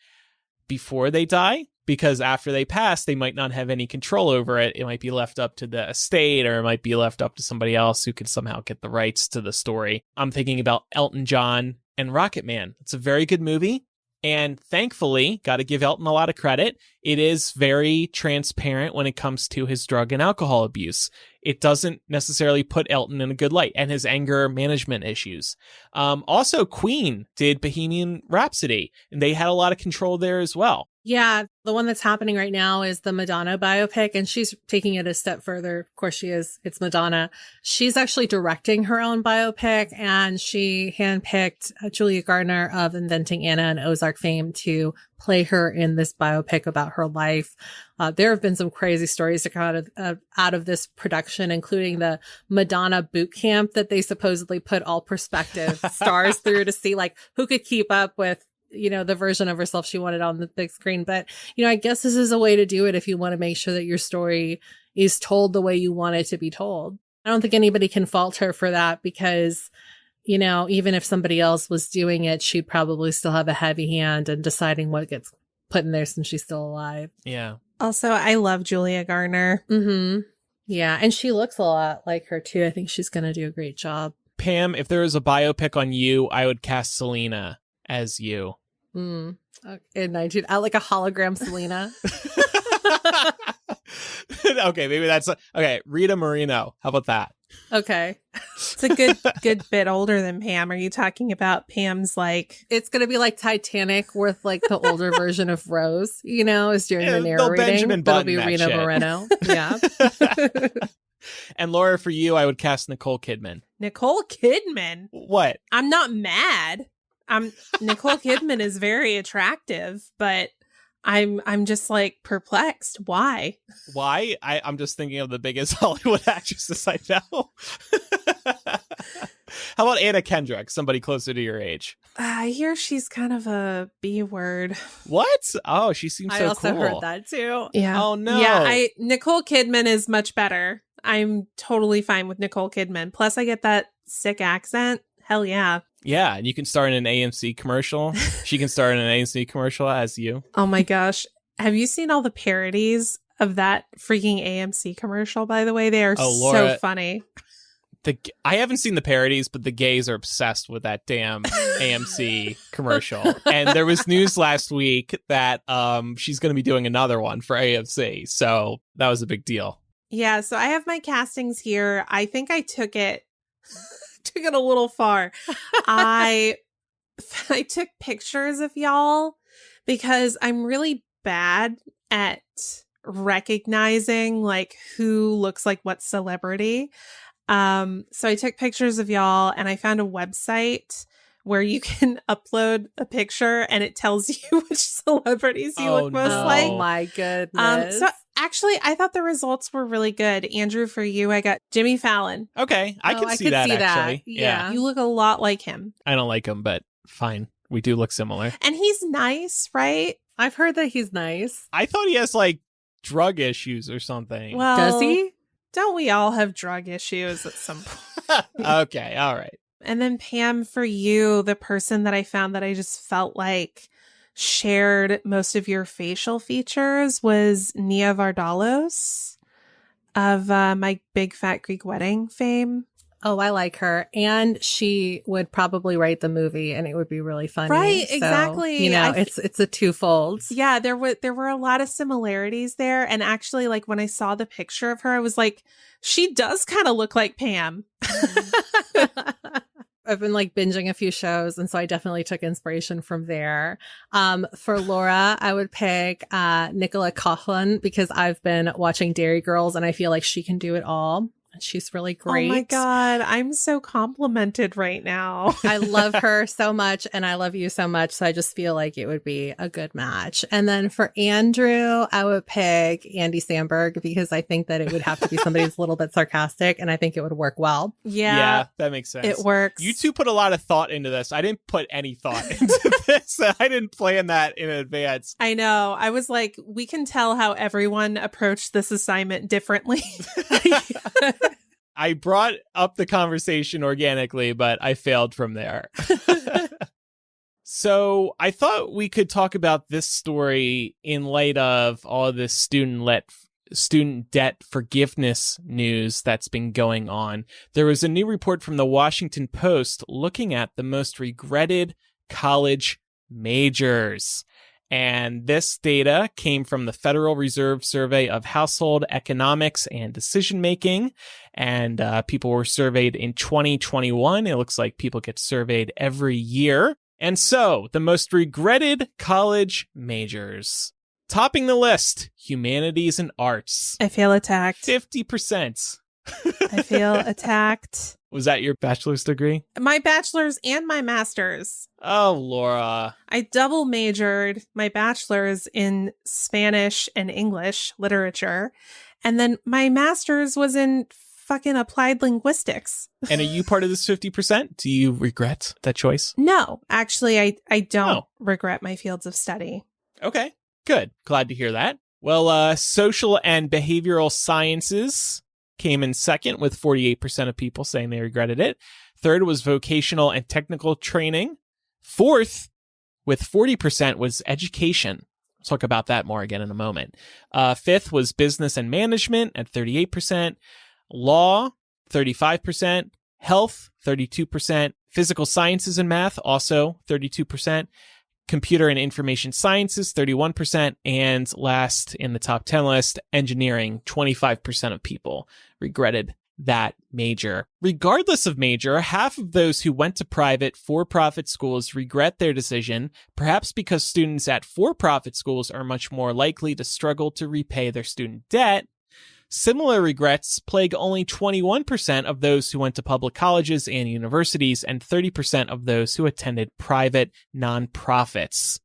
before they die. Because after they pass, they might not have any control over it. It might be left up to the estate, or it might be left up to somebody else who could somehow get the rights to the story. I'm thinking about Elton John and Rocket Man. It's a very good movie. And thankfully, got to give Elton a lot of credit. It is very transparent when it comes to his drug and alcohol abuse. It doesn't necessarily put Elton in a good light, and his anger management issues. Also, Queen did Bohemian Rhapsody, and they had a lot of control there as well. Yeah, the one that's happening right now is the Madonna biopic, and she's taking it a step further. Of course she is. It's Madonna. She's actually directing her own biopic, and she handpicked Julia Gardner of Inventing Anna and Ozark fame to play her in this biopic about her life. There have been some crazy stories to come out of this production, including the Madonna boot camp that they supposedly put all prospective stars through to see like who could keep up with the version of herself she wanted on the big screen. But, I guess this is a way to do it if you want to make sure that your story is told the way you want it to be told. I don't think anybody can fault her for that because, even if somebody else was doing it, she'd probably still have a heavy hand in deciding what gets put in there since she's still alive. Yeah. Also, I love Julia Garner. Mm-hmm. Yeah. And she looks a lot like her too. I think she's going to do a great job. Pam, if there was a biopic on you, I would cast Selena as you. In 19, I like a hologram Selena. Okay, maybe that's okay. Rita Moreno, how about that? Okay, it's a good bit older than Pam. Are you talking about Pam's like? It's gonna be like Titanic with like the older version of Rose, is doing the narrating. That'll be Rita Moreno. Yeah. And Laura, for you, I would cast Nicole Kidman. Nicole Kidman? What? I'm not mad. Nicole Kidman is very attractive, but I'm just like perplexed. Why? I'm just thinking of the biggest Hollywood actresses I know. How about Anna Kendrick, somebody closer to your age? I hear she's kind of a B word. What? Oh, she seems so cool. I also heard that too. Yeah. Oh no. Yeah, Nicole Kidman is much better. I'm totally fine with Nicole Kidman. Plus I get that sick accent. Hell yeah. Yeah, and you can star in an AMC commercial. She can star in an AMC commercial as you. Oh my gosh. Have you seen all the parodies of that freaking AMC commercial, by the way? They are so funny. I haven't seen the parodies, but the gays are obsessed with that damn AMC commercial. And there was news last week that she's going to be doing another one for AMC. So that was a big deal. Yeah, so I have my castings here. I think I took it a little far. I took pictures of y'all because I'm really bad at recognizing like who looks like what celebrity. So I took pictures of y'all and I found a website where you can upload a picture and it tells you which celebrities you look most like. Oh my goodness. So actually, I thought the results were really good. Andrew, for you, I got Jimmy Fallon. Okay, I could see that actually. Yeah. You look a lot like him. I don't like him, but fine. We do look similar. And he's nice, right? I've heard that he's nice. I thought he has like drug issues or something. Well, does he? Don't we all have drug issues at some point? Okay, all right. And then Pam, for you, the person that I found that I just felt like shared most of your facial features was Nia Vardalos of My Big Fat Greek Wedding fame. Oh, I like her. And she would probably write the movie and it would be really funny. Right, So, exactly. you know, it's a twofold. Yeah, there were a lot of similarities there. And actually, like when I saw the picture of her, I was like, she does kind of look like Pam. I've been like binging a few shows, and so I definitely took inspiration from there. For Laura, I would pick Nicola Coughlan because I've been watching Dairy Girls and I feel like she can do it all. She's really great. Oh my God, I'm so complimented right now. I love her so much and I love you so much. So I just feel like it would be a good match. And then for Andrew, I would pick Andy Samberg because I think that it would have to be somebody who's a little bit sarcastic and I think it would work well. Yeah, that makes sense. It works. You two put a lot of thought into this. I didn't put any thought into this. I didn't plan that in advance. I know. I was like, we can tell how everyone approached this assignment differently. I brought up the conversation organically, but I failed from there. So I thought we could talk about this story in light of all of this student debt forgiveness news that's been going on. There was a new report from the Washington Post looking at the most regretted college majors. And this data came from the Federal Reserve Survey of Household Economics and Decision Making. And people were surveyed in 2021. It looks like people get surveyed every year. And so the most regretted college majors. Topping the list, humanities and arts. I feel attacked. 50%. I feel attacked. Was that your bachelor's degree? My bachelor's and my master's. Oh, Laura. I double majored my bachelor's in Spanish and English literature. And then my master's was in fucking applied linguistics. And are you part of this 50%? Do you regret that choice? No, actually, I don't regret my fields of study. Okay, good. Glad to hear that. Well, social and behavioral sciences came in second with 48% of people saying they regretted it. Third was vocational and technical training. Fourth, with 40%, was education. We'll talk about that more again in a moment. Fifth was business and management at 38%. Law, 35%. Health, 32%. Physical sciences and math, also 32%. Computer and information sciences, 31%. And last in the top 10 list, engineering, 25% of people regretted that major. Regardless of major, half of those who went to private for-profit schools regret their decision, perhaps because students at for-profit schools are much more likely to struggle to repay their student debt. Similar regrets plague only 21% of those who went to public colleges and universities and 30% of those who attended private nonprofits.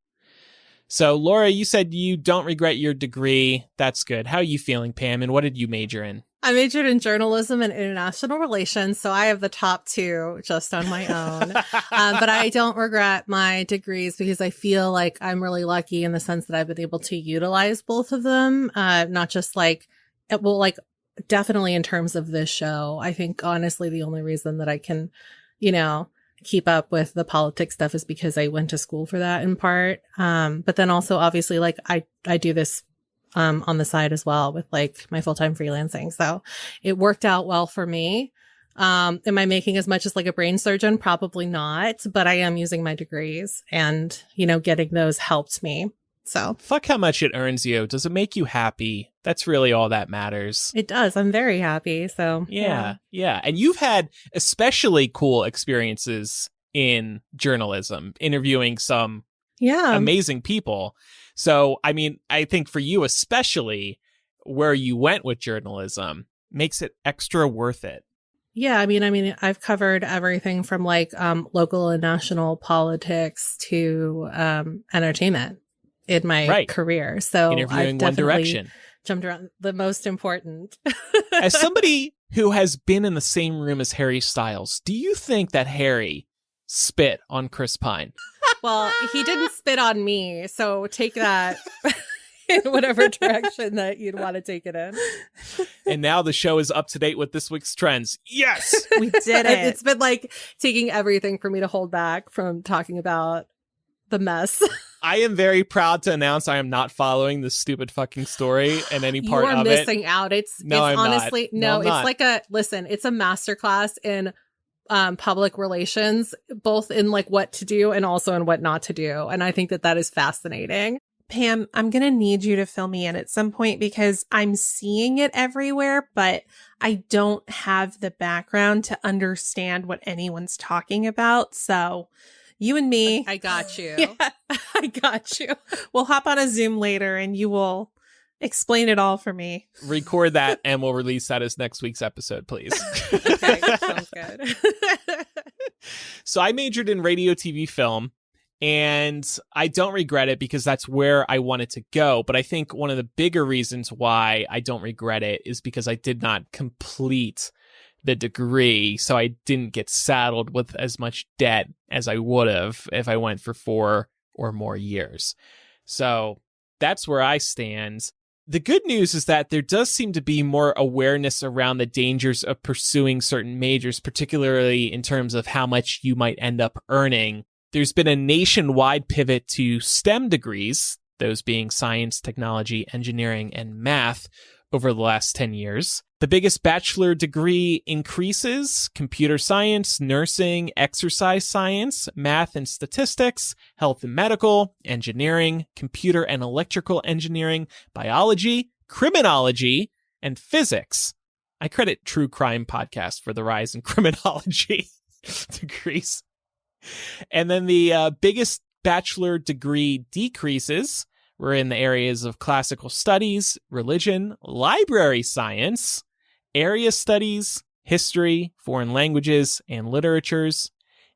So, Laura, you said you don't regret your degree. That's good. How are you feeling, Pam? And what did you major in? I majored in journalism and international relations, so I have the top two just on my own. But I don't regret my degrees because I feel like I'm really lucky in the sense that I've been able to utilize both of them, not just like, well, like definitely in terms of this show. I think honestly, the only reason that I can, you know, keep up with the politics stuff is because I went to school for that in part. But then also obviously like I do this on the side as well with like my full-time freelancing. So it worked out well for me. Am I making as much as like a brain surgeon? Probably not, but I am using my degrees and, you know, getting those helped me. So fuck how much it earns you. Does it make you happy? That's really all that matters. It does. I'm very happy. So yeah. And you've had especially cool experiences in journalism, interviewing some amazing people. So, I mean, I think for you especially, where you went with journalism makes it extra worth it. Yeah, I mean, I've covered everything from like local and national politics to entertainment in my career. So interviewing I've One Direction. Jumped around the most important. As somebody who has been in the same room as Harry Styles, do you think that Harry spit on Chris Pine? Well, he didn't spit on me, so take that in whatever direction that you'd want to take it in. And now the show is up to date with this week's trends. Yes! We did it. It's been like taking everything for me to hold back from talking about the mess. I am very proud to announce I am not following this stupid fucking story and any part You are of missing it. out. It's I'm honestly, not. No, I'm it's not. like it's a masterclass in public relations, both in like what to do and also in what not to do. And I think that is fascinating. Pam, I'm going to need you to fill me in at some point because I'm seeing it everywhere, but I don't have the background to understand what anyone's talking about. So you and me. I got you. Yeah, I got you. we'll hop on a Zoom later and you will explain it all for me. Record that and we'll release that as next week's episode, please. Okay, sounds good. So I majored in radio, TV, film. And I don't regret it because that's where I wanted to go. But I think one of the bigger reasons why I don't regret it is because I did not complete the degree. So I didn't get saddled with as much debt as I would have if I went for 4 or more years. So that's where I stand. The good news is that there does seem to be more awareness around the dangers of pursuing certain majors, particularly in terms of how much you might end up earning. There's been a nationwide pivot to STEM degrees, those being science, technology, engineering, and math, over the last 10 years. The biggest bachelor degree increases: computer science, nursing, exercise science, math and statistics, health and medical, engineering, computer and electrical engineering, biology, criminology, and physics. I credit True Crime Podcast for the rise in criminology degrees. And then the biggest bachelor degree decreases were in the areas of classical studies, religion, library science, area studies, history, foreign languages and literatures,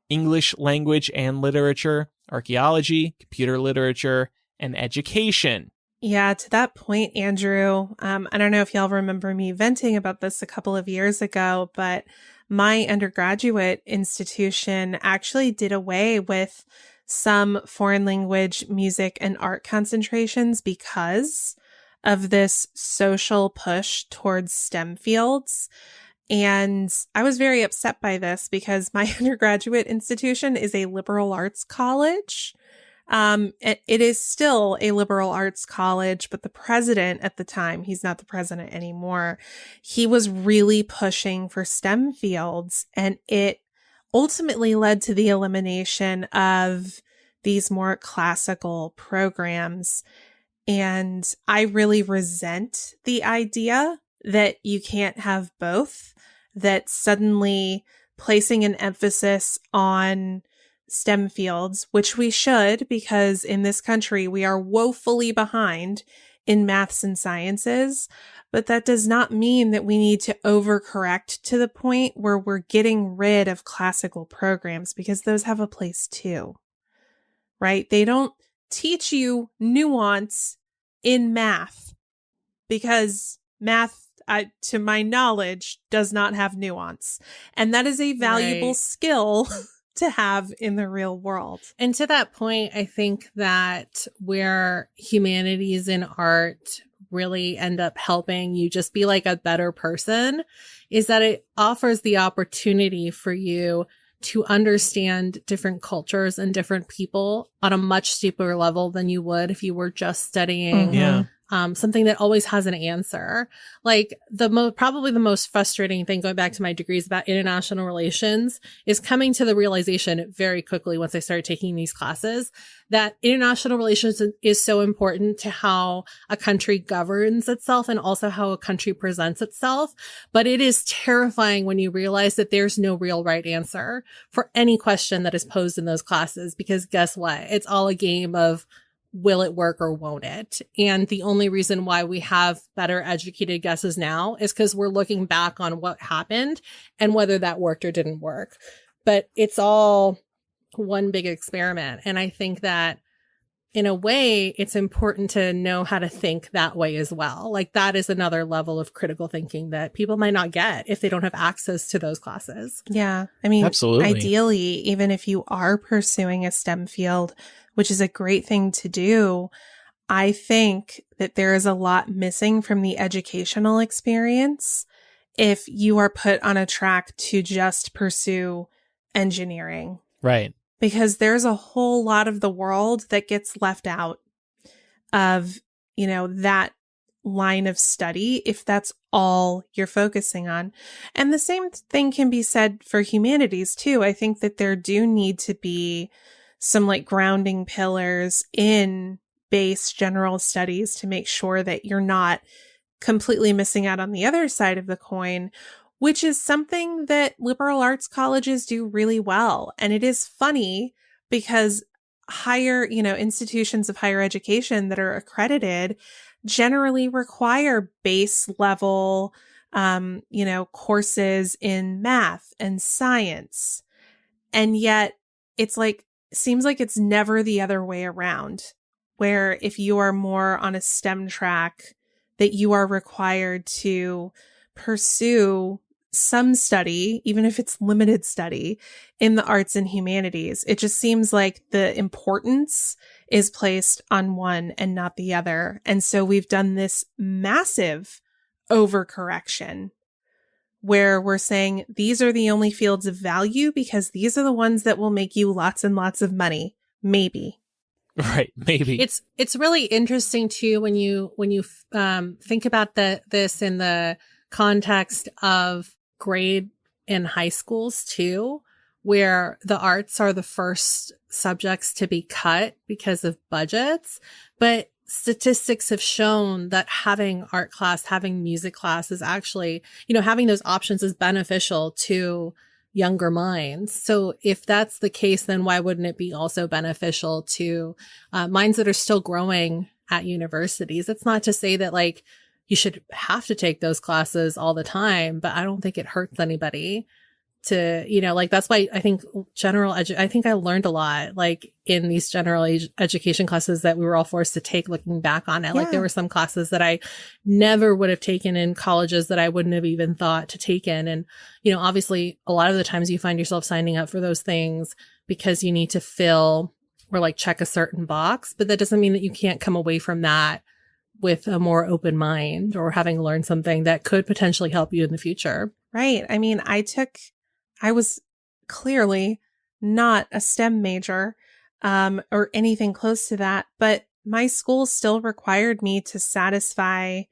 English language and literature, archaeology, computer literature, and education. Yeah, to that point, Andrew, I don't know if y'all remember me venting about this a couple of years ago, but my undergraduate institution actually did away with some foreign language, music, and art concentrations because of this social push towards STEM fields. And I was very upset by this because my undergraduate institution is a liberal arts college. It is still a liberal arts college, but the president at the time, he's not the president anymore, he was really pushing for STEM fields, and it ultimately led to the elimination of these more classical programs. And I really resent the idea that you can't have both, that suddenly placing an emphasis on STEM fields, which we should, because in this country we are woefully behind in maths and sciences, but that does not mean that we need to overcorrect to the point where we're getting rid of classical programs, because those have a place too, right? They don't teach you nuance in math because math, to my knowledge, does not have nuance. And that is a valuable skill to have in the real world. And to that point, I think that where humanities and art really end up helping you just be like a better person is that it offers the opportunity for you to understand different cultures and different people on a much deeper level than you would if you were just studying something that always has an answer. Like probably the most frustrating thing, going back to my degrees about international relations, is coming to the realization very quickly once I started taking these classes that international relations is so important to how a country governs itself and also how a country presents itself. But it is terrifying when you realize that there's no real right answer for any question that is posed in those classes, because guess what? It's all a game of will it work or won't it? And the only reason why we have better educated guesses now is because we're looking back on what happened and whether that worked or didn't work. But it's all one big experiment. And I think that in a way, it's important to know how to think that way as well. Like that is another level of critical thinking that people might not get if they don't have access to those classes. Yeah. I mean, absolutely. Ideally, even if you are pursuing a STEM field, which is a great thing to do, I think that there is a lot missing from the educational experience if you are put on a track to just pursue engineering. Right. Because there's a whole lot of the world that gets left out of, that line of study if that's all you're focusing on. And the same thing can be said for humanities too. I think that there do need to be some like grounding pillars in base general studies to make sure that you're not completely missing out on the other side of the coin, which is something that liberal arts colleges do really well. And it is funny because higher, institutions of higher education that are accredited generally require base level, courses in math and science. And yet seems like it's never the other way around, where if you are more on a STEM track, that you are required to pursue some study, even if it's limited study, in the arts and humanities. It just seems like the importance is placed on one and not the other. And so we've done this massive overcorrection where we're saying these are the only fields of value because these are the ones that will make you lots and lots of money. Maybe. Right. Maybe. It's really interesting too when you think about this in the context of grade in high schools too, where the arts are the first subjects to be cut because of budgets. But statistics have shown that having art class, having music class is actually, having those options is beneficial to younger minds. So if that's the case, then why wouldn't it be also beneficial to minds that are still growing at universities? It's not to say that like you should have to take those classes all the time, but I don't think it hurts anybody to, that's why I think I think I learned a lot like in these general education classes that we were all forced to take looking back on it. Yeah. Like there were some classes that I never would have taken in colleges that I wouldn't have even thought to take in. And, obviously a lot of the times you find yourself signing up for those things because you need to fill or like check a certain box, but that doesn't mean that you can't come away from that with a more open mind or having learned something that could potentially help you in the future. Right. I mean, I was clearly not a STEM major, or anything close to that, but my school still required me to satisfy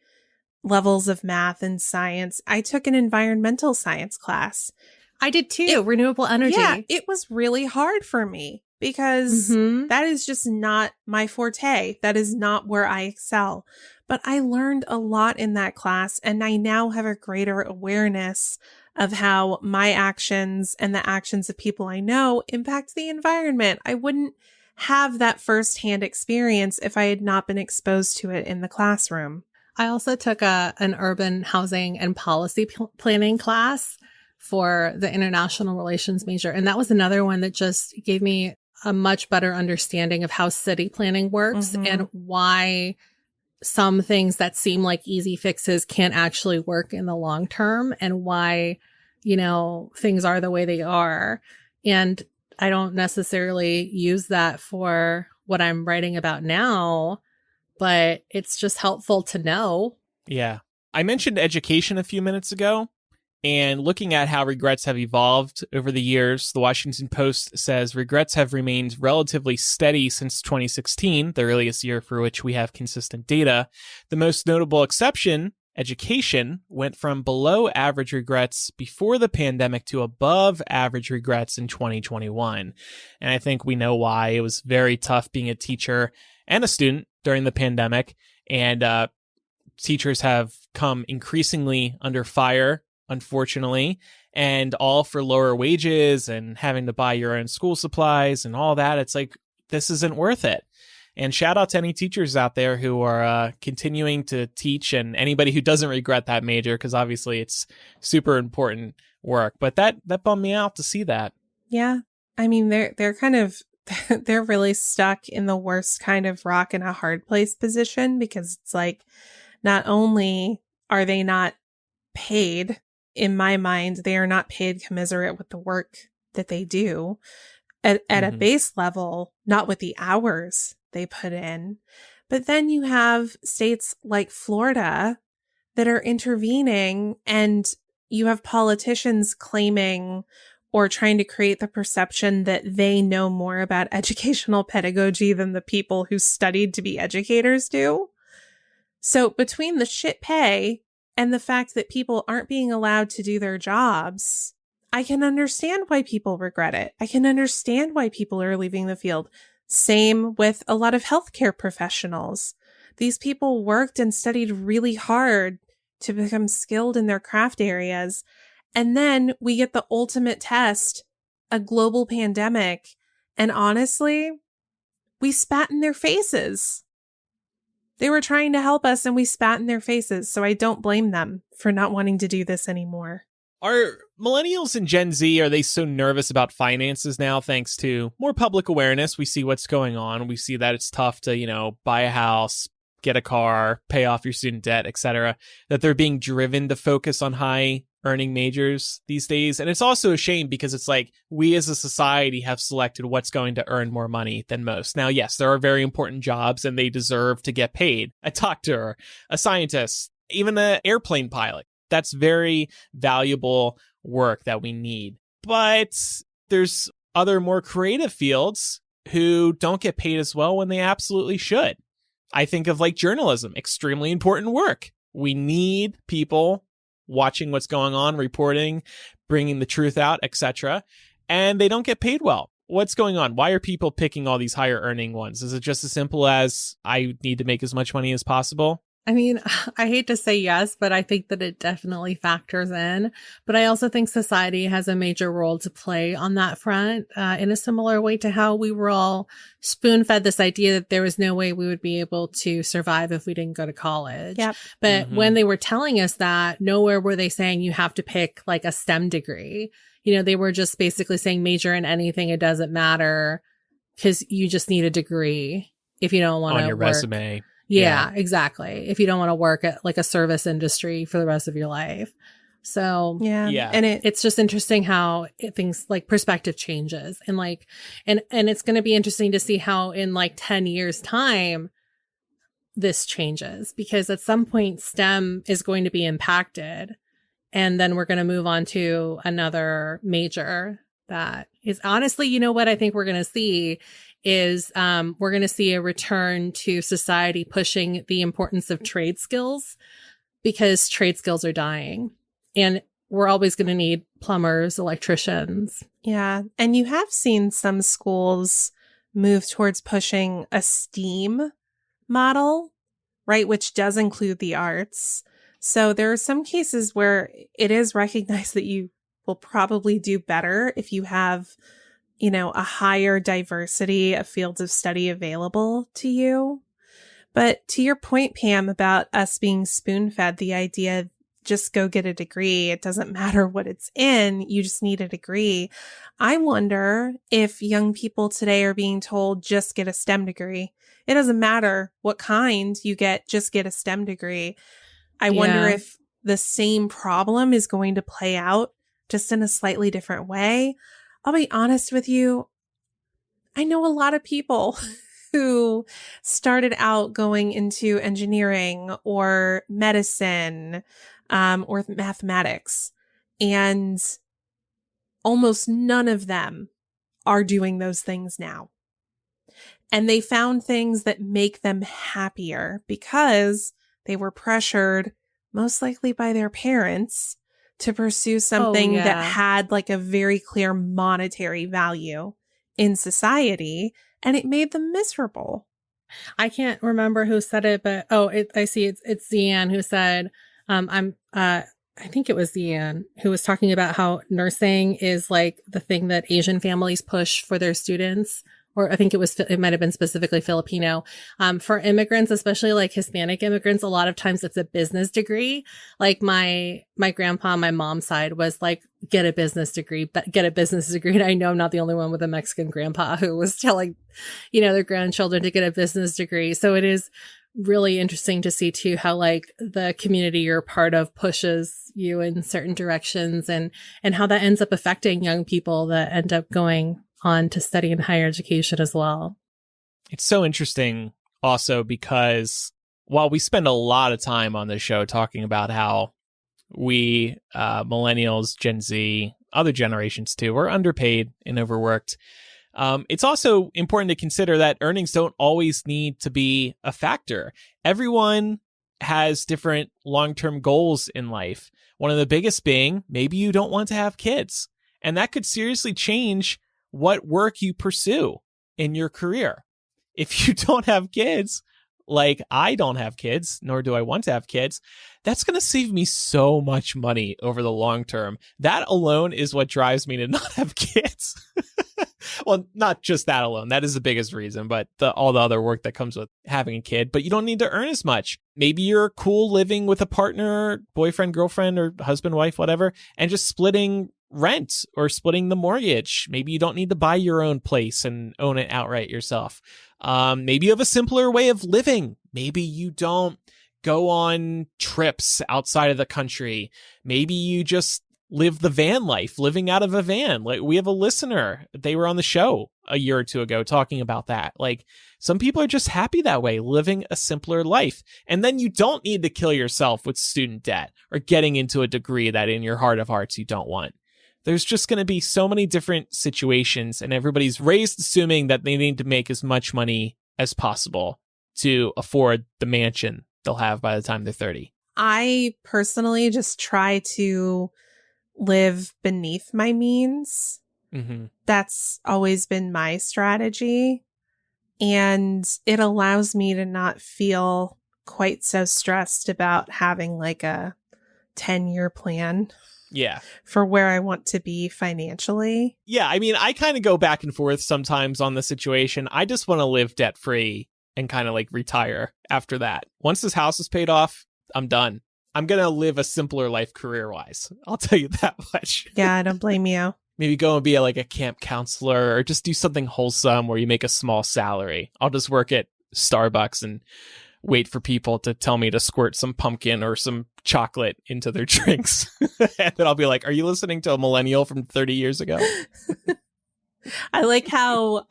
levels of math and science. I took an environmental science class. I did too. Renewable energy. Yeah, it was really hard for me because that is just not my forte. That is not where I excel. But I learned a lot in that class, and I now have a greater awareness of how my actions and the actions of people I know impact the environment. I wouldn't have that firsthand experience if I had not been exposed to it in the classroom. I also took an urban housing and policy planning class for the international relations major. And that was another one that just gave me a much better understanding of how city planning works and why some things that seem like easy fixes can't actually work in the long term and why, things are the way they are. And I don't necessarily use that for what I'm writing about now, but it's just helpful to know. Yeah. I mentioned education a few minutes ago, and looking at how regrets have evolved over the years, the Washington Post says regrets have remained relatively steady since 2016, the earliest year for which we have consistent data. The most notable exception, education, went from below average regrets before the pandemic to above average regrets in 2021. And I think we know why. It was very tough being a teacher and a student during the pandemic, and teachers have come increasingly under fire, unfortunately, and all for lower wages and having to buy your own school supplies and all that. It's like, this isn't worth it. And shout out to any teachers out there who are continuing to teach, and anybody who doesn't regret that major, because obviously it's super important work. But that bummed me out to see that. Yeah. I mean, they're kind of, they're really stuck in the worst kind of rock and a hard place position, because it's like, not only are they not paid, in my mind, they are not paid commensurate with the work that they do at a base level, not with the hours they put in. But then you have states like Florida that are intervening, and you have politicians claiming or trying to create the perception that they know more about educational pedagogy than the people who studied to be educators do. So between the shit pay and the fact that people aren't being allowed to do their jobs, I can understand why people regret it. I can understand why people are leaving the field. Same with a lot of healthcare professionals. These people worked and studied really hard to become skilled in their craft areas. And then we get the ultimate test, a global pandemic. And honestly, we spat in their faces. They were trying to help us and we spat in their faces. So I don't blame them for not wanting to do this anymore. Are millennials and Gen Z, are they so nervous about finances now thanks to more public awareness? We see what's going on. We see that it's tough to, buy a house, get a car, pay off your student debt, etc., that they're being driven to focus on high earning majors these days. And it's also a shame because it's like we as a society have selected what's going to earn more money than most. Now, yes, there are very important jobs and they deserve to get paid. A doctor, a scientist, even an airplane pilot. That's very valuable work that we need. But there's other more creative fields who don't get paid as well when they absolutely should. I think of like journalism, extremely important work. We need people watching what's going on, reporting, bringing the truth out, etc. And they don't get paid well. What's going on? Why are people picking all these higher earning ones? Is it just as simple as I need to make as much money as possible? I mean, I hate to say yes, but I think that it definitely factors in. But I also think society has a major role to play on that front, in a similar way to how we were all spoon-fed this idea that there was no way we would be able to survive if we didn't go to college. Yep. But when they were telling us that, nowhere were they saying you have to pick like a STEM degree. They were just basically saying major in anything. It doesn't matter because you just need a degree if you don't want to on your work. resume. Yeah, exactly. If you don't want to work at like a service industry for the rest of your life. So yeah. And it's just interesting how things like perspective changes and like, and it's going to be interesting to see how in like 10 years time, this changes because at some point STEM is going to be impacted and then we're going to move on to another major that is honestly, you know what I think we're going to see is we're going to see a return to society pushing the importance of trade skills because trade skills are dying and we're always going to need plumbers, electricians. Yeah. And you have seen some schools move towards pushing a STEAM model, right? Which does include the arts. So there are some cases where it is recognized that you will probably do better if you have a higher diversity of fields of study available to you. But to your point, Pam, about us being spoon-fed, the idea, just go get a degree. It doesn't matter what it's in. You just need a degree. I wonder if young people today are being told, just get a STEM degree. It doesn't matter what kind you get, just get a STEM degree. I wonder if the same problem is going to play out just in a slightly different way. I'll be honest with you. I know a lot of people who started out going into engineering or medicine, or mathematics, and almost none of them are doing those things now. And they found things that make them happier because they were pressured, most likely by their parents, to pursue something that had like a very clear monetary value in society, and it made them miserable. I can't remember who said it, but I see it's Zian who said, I think it was Zian who was talking about how nursing is like the thing that Asian families push for their students. Or I think it might have been specifically Filipino. For immigrants, especially like Hispanic immigrants, a lot of times it's a business degree. Like my grandpa on my mom's side was like, get a business degree. And I know I'm not the only one with a Mexican grandpa who was telling, their grandchildren to get a business degree. So it is really interesting to see too how like the community you're part of pushes you in certain directions and how that ends up affecting young people that end up going on to study in higher education as well. It's so interesting also because while we spend a lot of time on this show talking about how we, millennials, Gen Z, other generations too, we're underpaid and overworked, it's also important to consider that earnings don't always need to be a factor. Everyone has different long-term goals in life. One of the biggest being, maybe you don't want to have kids. And that could seriously change what work you pursue in your career. If you don't have kids, like I don't have kids, nor do I want to have kids, that's going to save me so much money over the long term. That alone is what drives me to not have kids. Well, not just that alone. That is the biggest reason, but all the other work that comes with having a kid. But you don't need to earn as much. Maybe you're cool living with a partner, boyfriend, girlfriend, or husband, wife, whatever, and just splitting rent or splitting the mortgage. Maybe you don't need to buy your own place and own it outright yourself. Maybe you have a simpler way of living. Maybe you don't go on trips outside of the country. Maybe you just live the van life, living out of a van. Like we have a listener, they were on the show a year or two ago talking about that. Like some people are just happy that way, living a simpler life. And then you don't need to kill yourself with student debt or getting into a degree that in your heart of hearts you don't want. There's just going to be so many different situations, and everybody's raised assuming that they need to make as much money as possible to afford the mansion they'll have by the time they're 30. I personally just try to live beneath my means. Mm-hmm. That's always been my strategy. And it allows me to not feel quite so stressed about having like a 10-year plan. Yeah. For where I want to be financially. Yeah. I mean, I kind of go back and forth sometimes on the situation. I just want to live debt free and kind of like retire after that. Once this house is paid off, I'm done. I'm going to live a simpler life career wise. I'll tell you that much. Yeah, I don't blame you. Maybe go and be like a camp counselor or just do something wholesome where you make a small salary. I'll just work at Starbucks and wait for people to tell me to squirt some pumpkin or some chocolate into their drinks. And then I'll be like, are you listening to a millennial from 30 years ago? I like how,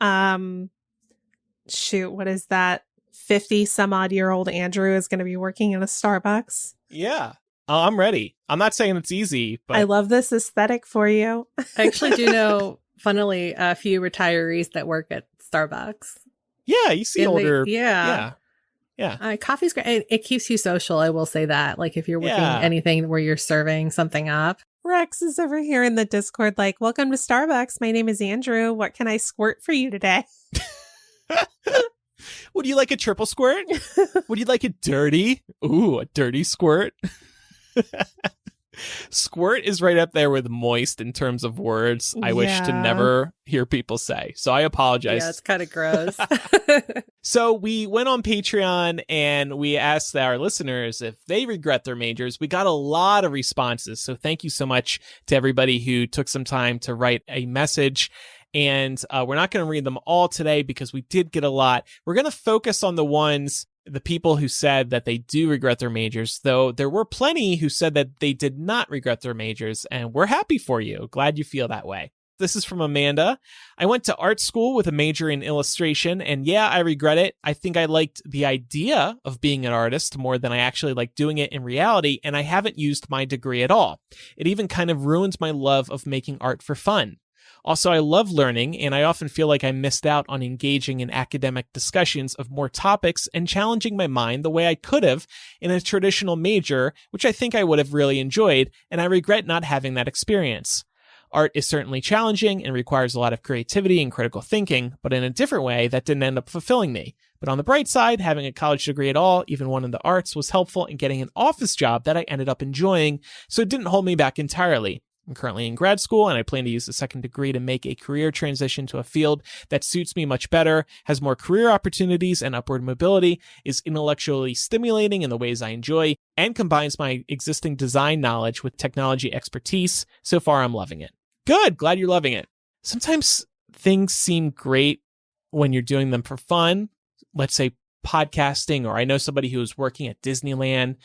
what is that? 50 some odd year old Andrew is going to be working in a Starbucks. Yeah. I'm ready. I'm not saying it's easy, but I love this aesthetic for you. I actually do know, funnily, a few retirees that work at Starbucks. Yeah, you see older. Yeah. Coffee's great. It keeps you social. I will say that. Like if you're working anything where you're serving something up. Rex is over here in the Discord like, welcome to Starbucks. My name is Andrew. What can I squirt for you today? Would you like a triple squirt? Would you like it dirty? Ooh, a dirty squirt. Squirt is right up there with moist in terms of words I wish to never hear people say. So I apologize. Yeah, it's kind of gross. So we went on Patreon and we asked our listeners if they regret their majors. We got a lot of responses. So thank you so much to everybody who took some time to write a message. And we're not going to read them all today because we did get a lot. We're going to focus on the people who said that they do regret their majors, though there were plenty who said that they did not regret their majors, and we're happy for you. Glad you feel that way. This is from Amanda. I went to art school with a major in illustration, and yeah, I regret it. I think I liked the idea of being an artist more than I actually liked doing it in reality, and I haven't used my degree at all. It even kind of ruined my love of making art for fun. Also, I love learning, and I often feel like I missed out on engaging in academic discussions of more topics and challenging my mind the way I could have in a traditional major, which I think I would have really enjoyed, and I regret not having that experience. Art is certainly challenging and requires a lot of creativity and critical thinking, but in a different way that didn't end up fulfilling me. But on the bright side, having a college degree at all, even one in the arts, was helpful in getting an office job that I ended up enjoying, so it didn't hold me back entirely. I'm currently in grad school, and I plan to use the second degree to make a career transition to a field that suits me much better, has more career opportunities and upward mobility, is intellectually stimulating in the ways I enjoy, and combines my existing design knowledge with technology expertise. So far, I'm loving it. Good. Glad you're loving it. Sometimes things seem great when you're doing them for fun. Let's say podcasting, or I know somebody who was working at Disneyland,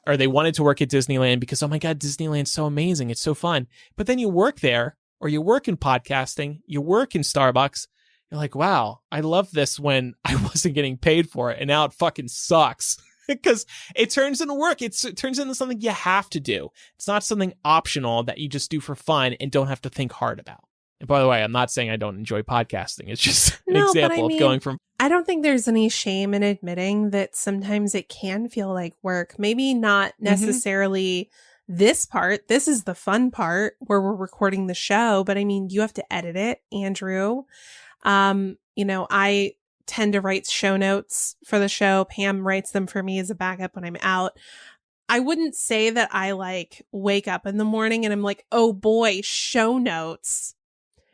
or they wanted to work at Disneyland because, oh my God, Disneyland's so amazing. It's so fun. But then you work there, or you work in podcasting, you work in Starbucks. You're like, wow, I love this when I wasn't getting paid for it, and now it fucking sucks. Because it turns into work. It turns into something you have to do. It's not something optional that you just do for fun and don't have to think hard about. And by the way, I'm not saying I don't enjoy podcasting. It's just an example of going from... I don't think there's any shame in admitting that sometimes it can feel like work. Maybe not necessarily this part. This is the fun part where we're recording the show. But I mean, you have to edit it, Andrew. I tend to write show notes for the show. Pam writes them for me as a backup when I'm out. I wouldn't say that I wake up in the morning and I'm like, oh boy, show notes.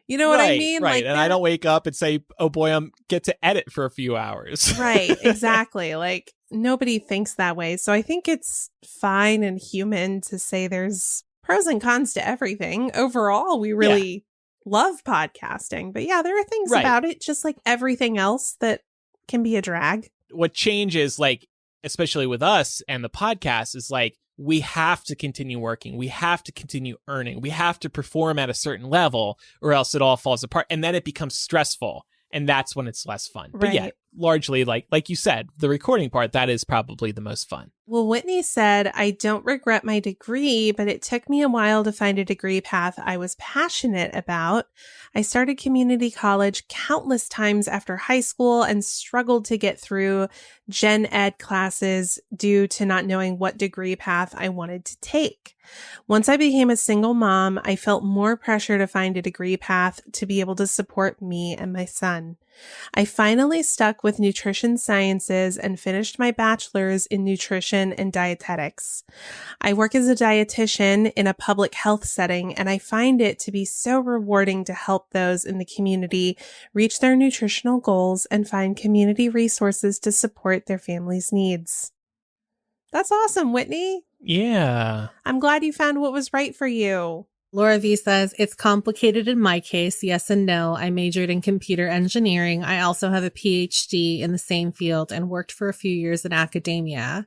You know what I mean? Right. And I don't wake up and say, oh boy, I'm get to edit for a few hours. Right. Exactly. Nobody thinks that way. So I think it's fine and human to say there's pros and cons to everything. Overall, we really love podcasting. But yeah, there are things about it, just like everything else, that can be a drag. What changes, especially with us and the podcast, is we have to continue working. We have to continue earning. We have to perform at a certain level or else it all falls apart. And then it becomes stressful. And that's when it's less fun. Right. But yeah, largely, like you said, the recording part, that is probably the most fun. Well, Whitney said, I don't regret my degree, but it took me a while to find a degree path I was passionate about. I started community college countless times after high school and struggled to get through gen ed classes due to not knowing what degree path I wanted to take. Once I became a single mom, I felt more pressure to find a degree path to be able to support me and my son. I finally stuck with nutrition sciences and finished my bachelor's in nutrition and dietetics. I work as a dietitian in a public health setting, and I find it to be so rewarding to help those in the community reach their nutritional goals and find community resources to support their family's needs. That's awesome, Whitney. Yeah. I'm glad you found what was right for you. Laura V says, it's complicated in my case. Yes and no. I majored in computer engineering. I also have a PhD in the same field and worked for a few years in academia.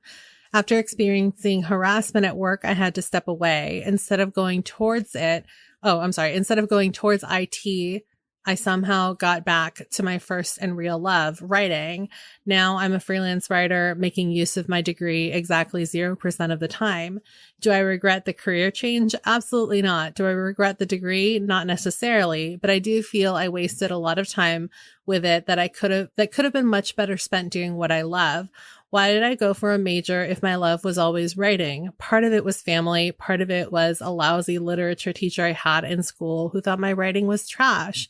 After experiencing harassment at work, I had to step away. Instead of going towards IT, I somehow got back to my first and real love, writing. Now I'm a freelance writer making use of my degree exactly 0% of the time. Do I regret the career change? Absolutely not. Do I regret the degree? Not necessarily, but I do feel I wasted a lot of time with it that could have been much better spent doing what I love. Why did I go for a major if my love was always writing? Part of it was family. Part of it was a lousy literature teacher I had in school who thought my writing was trash.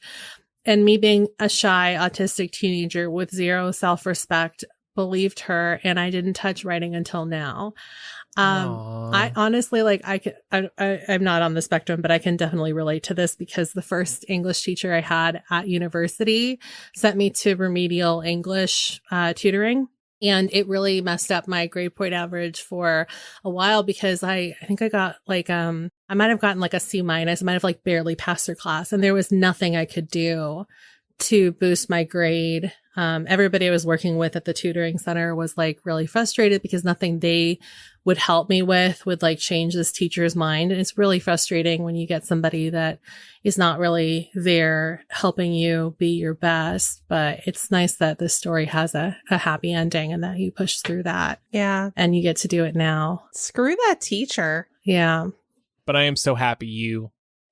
And me being a shy, autistic teenager with zero self-respect believed her, and I didn't touch writing until now. I honestly, I'm not on the spectrum, but I can definitely relate to this because the first English teacher I had at university sent me to remedial English tutoring. And it really messed up my grade point average for a while because I think I got I might have gotten a C-. I might have barely passed her class, and there was nothing I could do to boost my grade. Everybody I was working with at the tutoring center was really frustrated because nothing they would help me with would change this teacher's mind. And it's really frustrating when you get somebody that is not really there helping you be your best. But it's nice that this story has a happy ending and that you pushed through that. Yeah. And you get to do it now. Screw that teacher. Yeah. But I am so happy you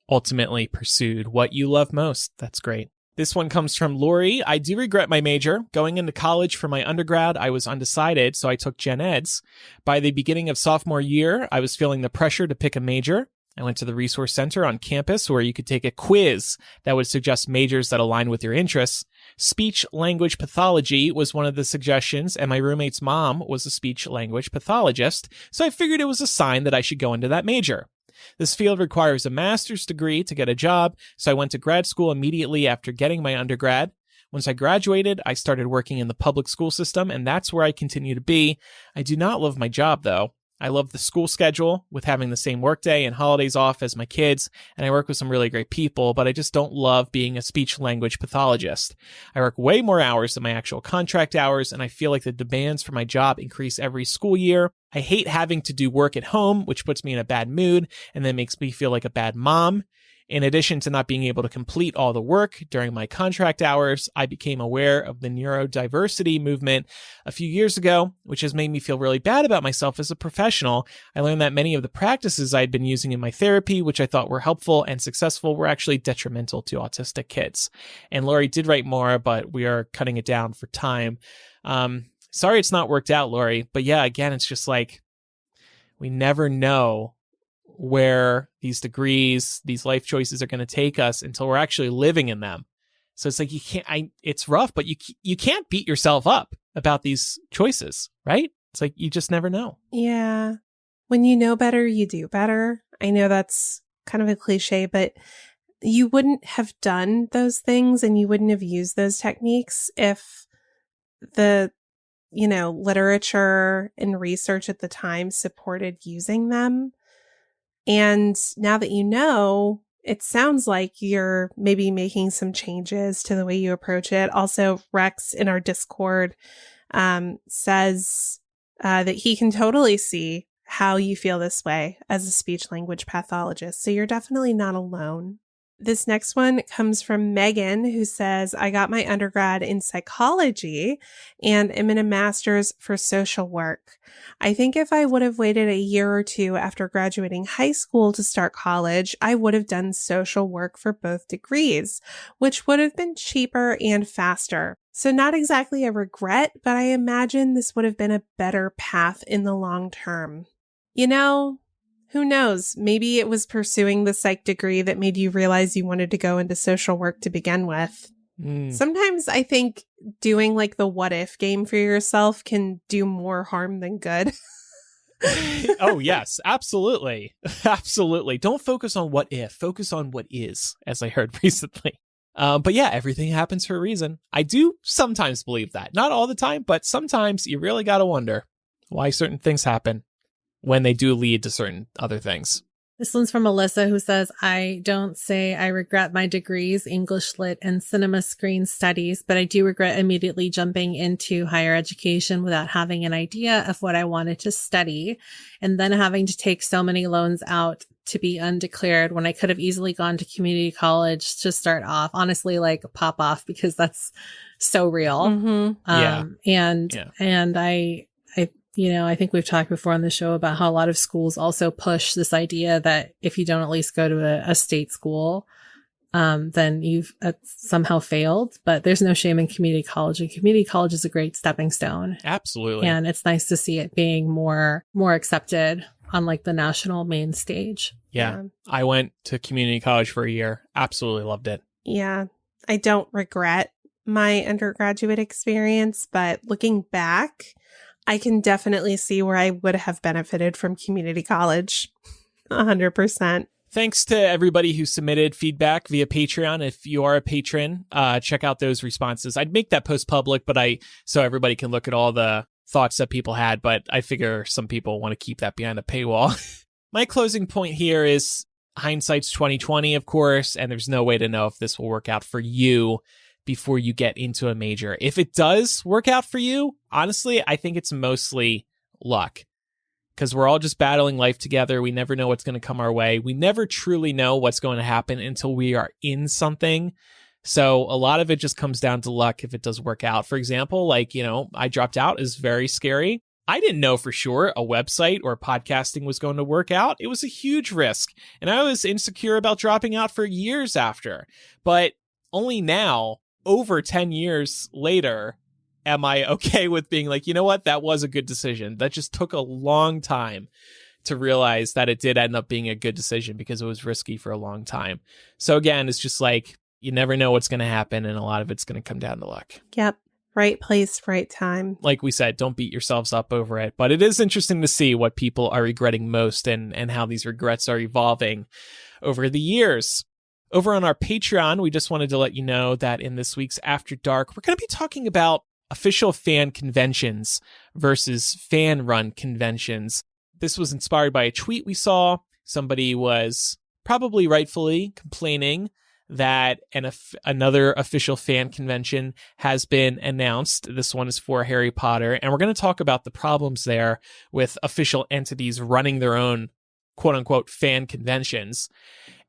ultimately pursued what you love most. That's great. This one comes from Lori. I do regret my major. Going into college for my undergrad, I was undecided, so I took gen eds. By the beginning of sophomore year, I was feeling the pressure to pick a major. I went to the resource center on campus where you could take a quiz that would suggest majors that align with your interests. Speech language pathology was one of the suggestions, and my roommate's mom was a speech language pathologist, so I figured it was a sign that I should go into that major. This field requires a master's degree to get a job, so I went to grad school immediately after getting my undergrad. Once I graduated, I started working in the public school system, and that's where I continue to be. I do not love my job, though. I love the school schedule with having the same workday and holidays off as my kids, and I work with some really great people, but I just don't love being a speech language pathologist. I work way more hours than my actual contract hours, and I feel like the demands for my job increase every school year. I hate having to do work at home, which puts me in a bad mood and then makes me feel like a bad mom. In addition to not being able to complete all the work during my contract hours, I became aware of the neurodiversity movement a few years ago, which has made me feel really bad about myself as a professional. I learned that many of the practices I had been using in my therapy, which I thought were helpful and successful, were actually detrimental to autistic kids. And Lori did write more, but we are cutting it down for time. Sorry it's not worked out, Lori. But yeah, again, it's just like, we never know where these degrees, these life choices are going to take us until we're actually living in them. So it's like, it's rough, but you can't beat yourself up about these choices, right? It's like, you just never know. Yeah. When you know better, you do better. I know that's kind of a cliche, but you wouldn't have done those things and you wouldn't have used those techniques if the, literature and research at the time supported using them. And now that you know, it sounds like you're maybe making some changes to the way you approach it. Also, Rex in our Discord says that he can totally see how you feel this way as a speech language pathologist. So you're definitely not alone. This next one comes from Megan, who says, I got my undergrad in psychology and am in a master's for social work. I think if I would have waited a year or two after graduating high school to start college, I would have done social work for both degrees, which would have been cheaper and faster. So not exactly a regret, but I imagine this would have been a better path in the long term. Who knows? Maybe it was pursuing the psych degree that made you realize you wanted to go into social work to begin with. Sometimes I think doing like the what if game for yourself can do more harm than good. Oh, yes, absolutely. Absolutely. Don't focus on what if, focus on what is, as I heard recently. But yeah, everything happens for a reason. I do sometimes believe that. Not all the time, but sometimes you really got to wonder why certain things happen when they do lead to certain other things. This one's from Alyssa, who says, I don't say I regret my degrees, English Lit and Cinema Screen Studies, but I do regret immediately jumping into higher education without having an idea of what I wanted to study, and then having to take so many loans out to be undeclared when I could have easily gone to community college to start off. Honestly, like pop off, because that's so real. And I think we've talked before on the show about how a lot of schools also push this idea that if you don't at least go to a state school, then you've somehow failed. But there's no shame in community college, and community college is a great stepping stone. Absolutely. And it's nice to see it being more accepted on like the national main stage. Yeah. I went to community college for a year. Absolutely loved it. Yeah. I don't regret my undergraduate experience, but looking back, I can definitely see where I would have benefited from community college. 100%. Thanks to everybody who submitted feedback via Patreon. If you are a patron, check out those responses. I'd make that post public, but so everybody can look at all the thoughts that people had, but I figure some people want to keep that behind a paywall. My closing point here is hindsight's 2020, of course, and there's no way to know if this will work out for you before you get into a major. If it does work out for you, honestly, I think it's mostly luck, because we're all just battling life together. We never know what's going to come our way. We never truly know what's going to happen until we are in something. So a lot of it just comes down to luck if it does work out. For example, I dropped out is very scary. I didn't know for sure a website or podcasting was going to work out. It was a huge risk, and I was insecure about dropping out for years after. But only now, over 10 years later, am I okay with being like, you know what, that was a good decision. That just took a long time to realize that it did end up being a good decision because it was risky for a long time. So again, it's just like, you never know what's going to happen, and a lot of it's going to come down to luck. Yep. Right place, right time. Like we said, don't beat yourselves up over it. But it is interesting to see what people are regretting most and how these regrets are evolving over the years. Over on our Patreon, we just wanted to let you know that in this week's After Dark, we're going to be talking about official fan conventions versus fan-run conventions. This was inspired by a tweet we saw. Somebody was probably rightfully complaining that another official fan convention has been announced. This one is for Harry Potter, and we're going to talk about the problems there with official entities running their own quote-unquote fan conventions.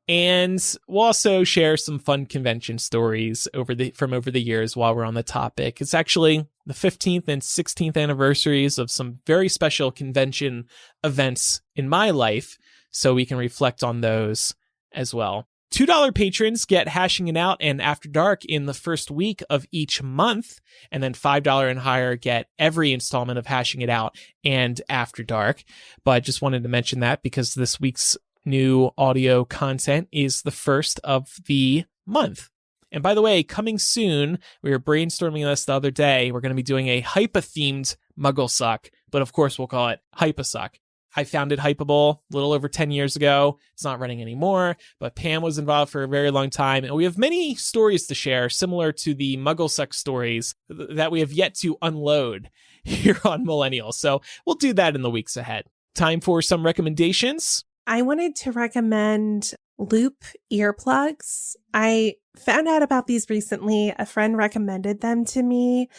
And we'll also share some fun convention stories from over the years while we're on the topic. It's actually the 15th and 16th anniversaries of some very special convention events in my life, so we can reflect on those as well. $2 patrons get Hashing It Out and After Dark in the first week of each month, and then $5 and higher get every installment of Hashing It Out and After Dark. But I just wanted to mention that because this week's new audio content is the first of the month. And by the way, coming soon, we were brainstorming this the other day, we're going to be doing a Hypa-themed Muggle Suck, but of course we'll call it Hypa-Suck. I founded Hypable a little over 10 years ago. It's not running anymore, but Pam was involved for a very long time, and we have many stories to share, similar to the Muggle Suck stories that we have yet to unload here on Millennial. So we'll do that in the weeks ahead. Time for some recommendations. I wanted to recommend Loop earplugs. I found out about these recently. A friend recommended them to me.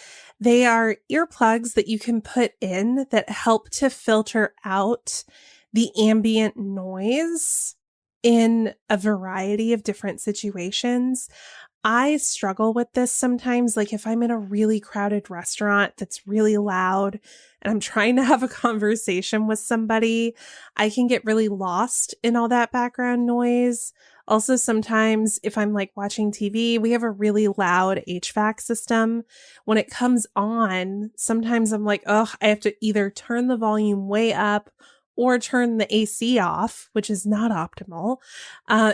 They are earplugs that you can put in that help to filter out the ambient noise in a variety of different situations. I struggle with this sometimes, like if I'm in a really crowded restaurant that's really loud and I'm trying to have a conversation with somebody, I can get really lost in all that background noise. Also, sometimes if I'm like watching TV, we have a really loud HVAC system. When it comes on, sometimes I'm like, oh, I have to either turn the volume way up or turn the AC off, which is not optimal,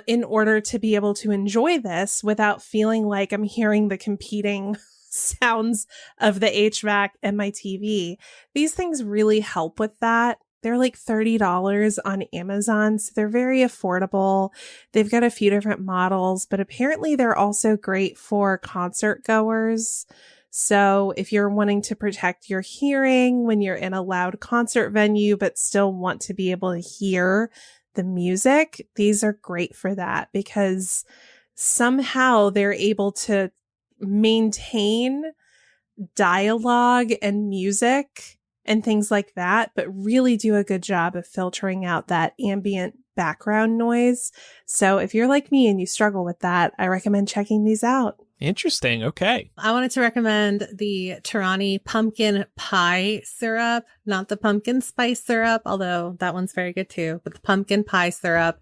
in order to be able to enjoy this without feeling like I'm hearing the competing sounds of the HVAC and my TV. These things really help with that. They're like $30 on Amazon, so they're very affordable. They've got a few different models, but apparently they're also great for concert goers. So if you're wanting to protect your hearing when you're in a loud concert venue, but still want to be able to hear the music, these are great for that because somehow they're able to maintain dialogue and music and things like that, but really do a good job of filtering out that ambient background noise. So if you're like me and you struggle with that, I recommend checking these out. Interesting. Okay. I wanted to recommend the Tirani pumpkin pie syrup, not the pumpkin spice syrup, although that one's very good too, but the pumpkin pie syrup.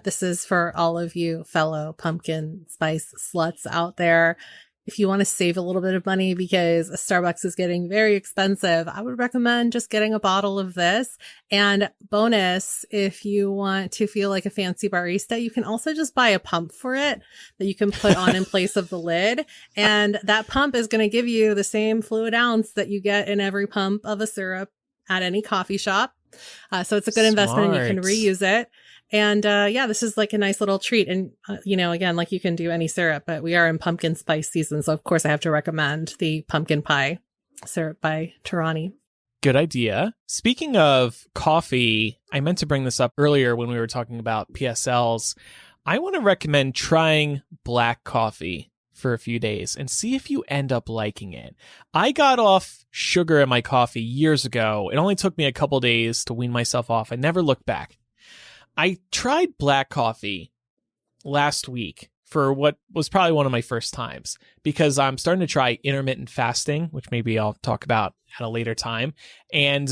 This is for all of you fellow pumpkin spice sluts out there. If you want to save a little bit of money because Starbucks is getting very expensive, I would recommend just getting a bottle of this. And bonus, if you want to feel like a fancy barista, you can also just buy a pump for it that you can put on in place of the lid. And that pump is going to give you the same fluid ounce that you get in every pump of a syrup at any coffee shop. So it's a good investment and you can reuse it. And yeah, this is like a nice little treat. And, again, like you can do any syrup, but we are in pumpkin spice season. So, of course, I have to recommend the pumpkin pie syrup by Tirani. Good idea. Speaking of coffee, I meant to bring this up earlier when we were talking about PSLs. I want to recommend trying black coffee for a few days and see if you end up liking it. I got off sugar in my coffee years ago. It only took me a couple days to wean myself off. I never looked back. I tried black coffee last week for what was probably one of my first times because I'm starting to try intermittent fasting, which maybe I'll talk about at a later time. And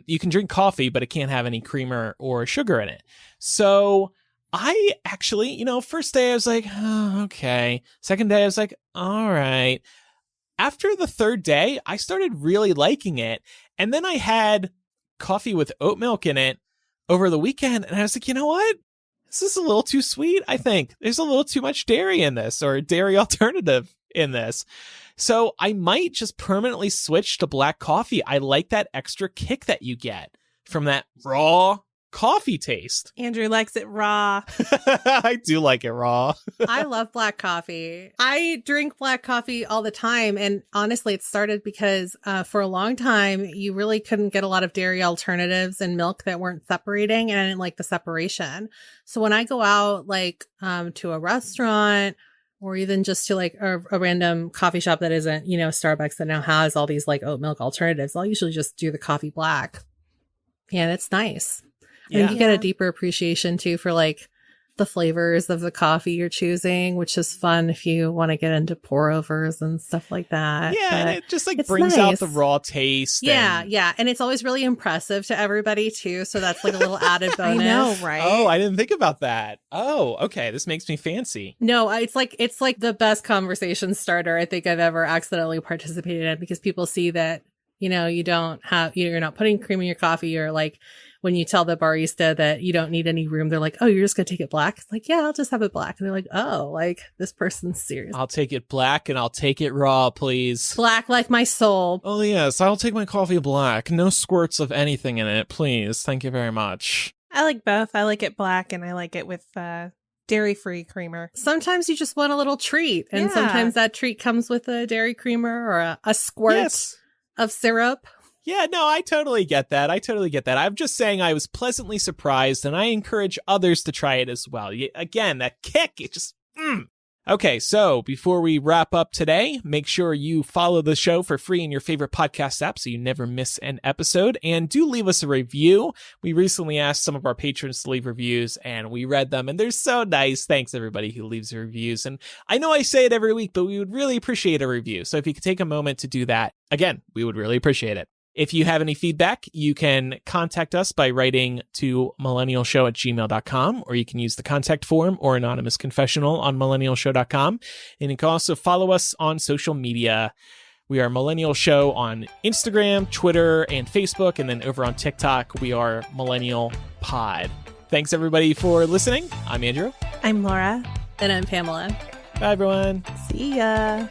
you can drink coffee, but it can't have any creamer or sugar in it. So I actually, first day I was like, oh, okay. Second day I was like, all right. After the third day, I started really liking it. And then I had coffee with oat milk in it over the weekend, and I was like, you know what? This is a little too sweet, I think. There's a little too much dairy in this, or dairy alternative in this. So I might just permanently switch to black coffee. I like that extra kick that you get from that raw coffee taste. Andrew likes it raw. I do like it raw. I love black coffee. I drink black coffee all the time. And honestly, it started because for a long time, you really couldn't get a lot of dairy alternatives and milk that weren't separating. And I didn't like the separation. So when I go out to a restaurant or even just to like a random coffee shop that isn't, Starbucks that now has all these like oat milk alternatives, I'll usually just do the coffee black. And it's nice. Yeah. And you get a deeper appreciation too for like the flavors of the coffee you're choosing, which is fun if you want to get into pour overs and stuff like that. Yeah, and But it just like it's brings out nice. the raw taste. Yeah, and- yeah. And it's always really impressive to everybody too. So that's like a little added I bonus. know, right? Oh, I didn't think about that. Oh, okay. This makes me fancy. No, it's like the best conversation starter I think I've ever accidentally participated in, because people see that, you know, you're not putting cream in your coffee, or like when you tell the barista that you don't need any room, they're like, oh, you're just going to take it black? It's like, yeah, I'll just have it black. And they're like, oh, like this person's serious. I'll take it black and I'll take it raw, please. Black like my soul. Oh, yes. I'll take my coffee black. No squirts of anything in it, please. Thank you very much. I like both. I like it black and I like it with dairy-free creamer. Sometimes you just want a little treat. And Yeah. sometimes that treat comes with a dairy creamer or a squirt Yes. of syrup. Yeah, no, I totally get that. I'm just saying I was pleasantly surprised, and I encourage others to try it as well. Again, that kick, it just... Okay, so before we wrap up today, make sure you follow the show for free in your favorite podcast app so you never miss an episode, and do leave us a review. We recently asked some of our patrons to leave reviews, and we read them, and they're so nice. Thanks, everybody who leaves reviews. And I know I say it every week, but we would really appreciate a review. So if you could take a moment to do that, again, we would really appreciate it. If you have any feedback, you can contact us by writing to millennialshow@gmail.com, or you can use the contact form or anonymous confessional on millennialshow.com. And you can also follow us on social media. We are Millennial Show on Instagram, Twitter, and Facebook. And then over on TikTok, we are Millennial Pod. Thanks, everybody, for listening. I'm Andrew. I'm Laura. And I'm Pamela. Bye, everyone. See ya.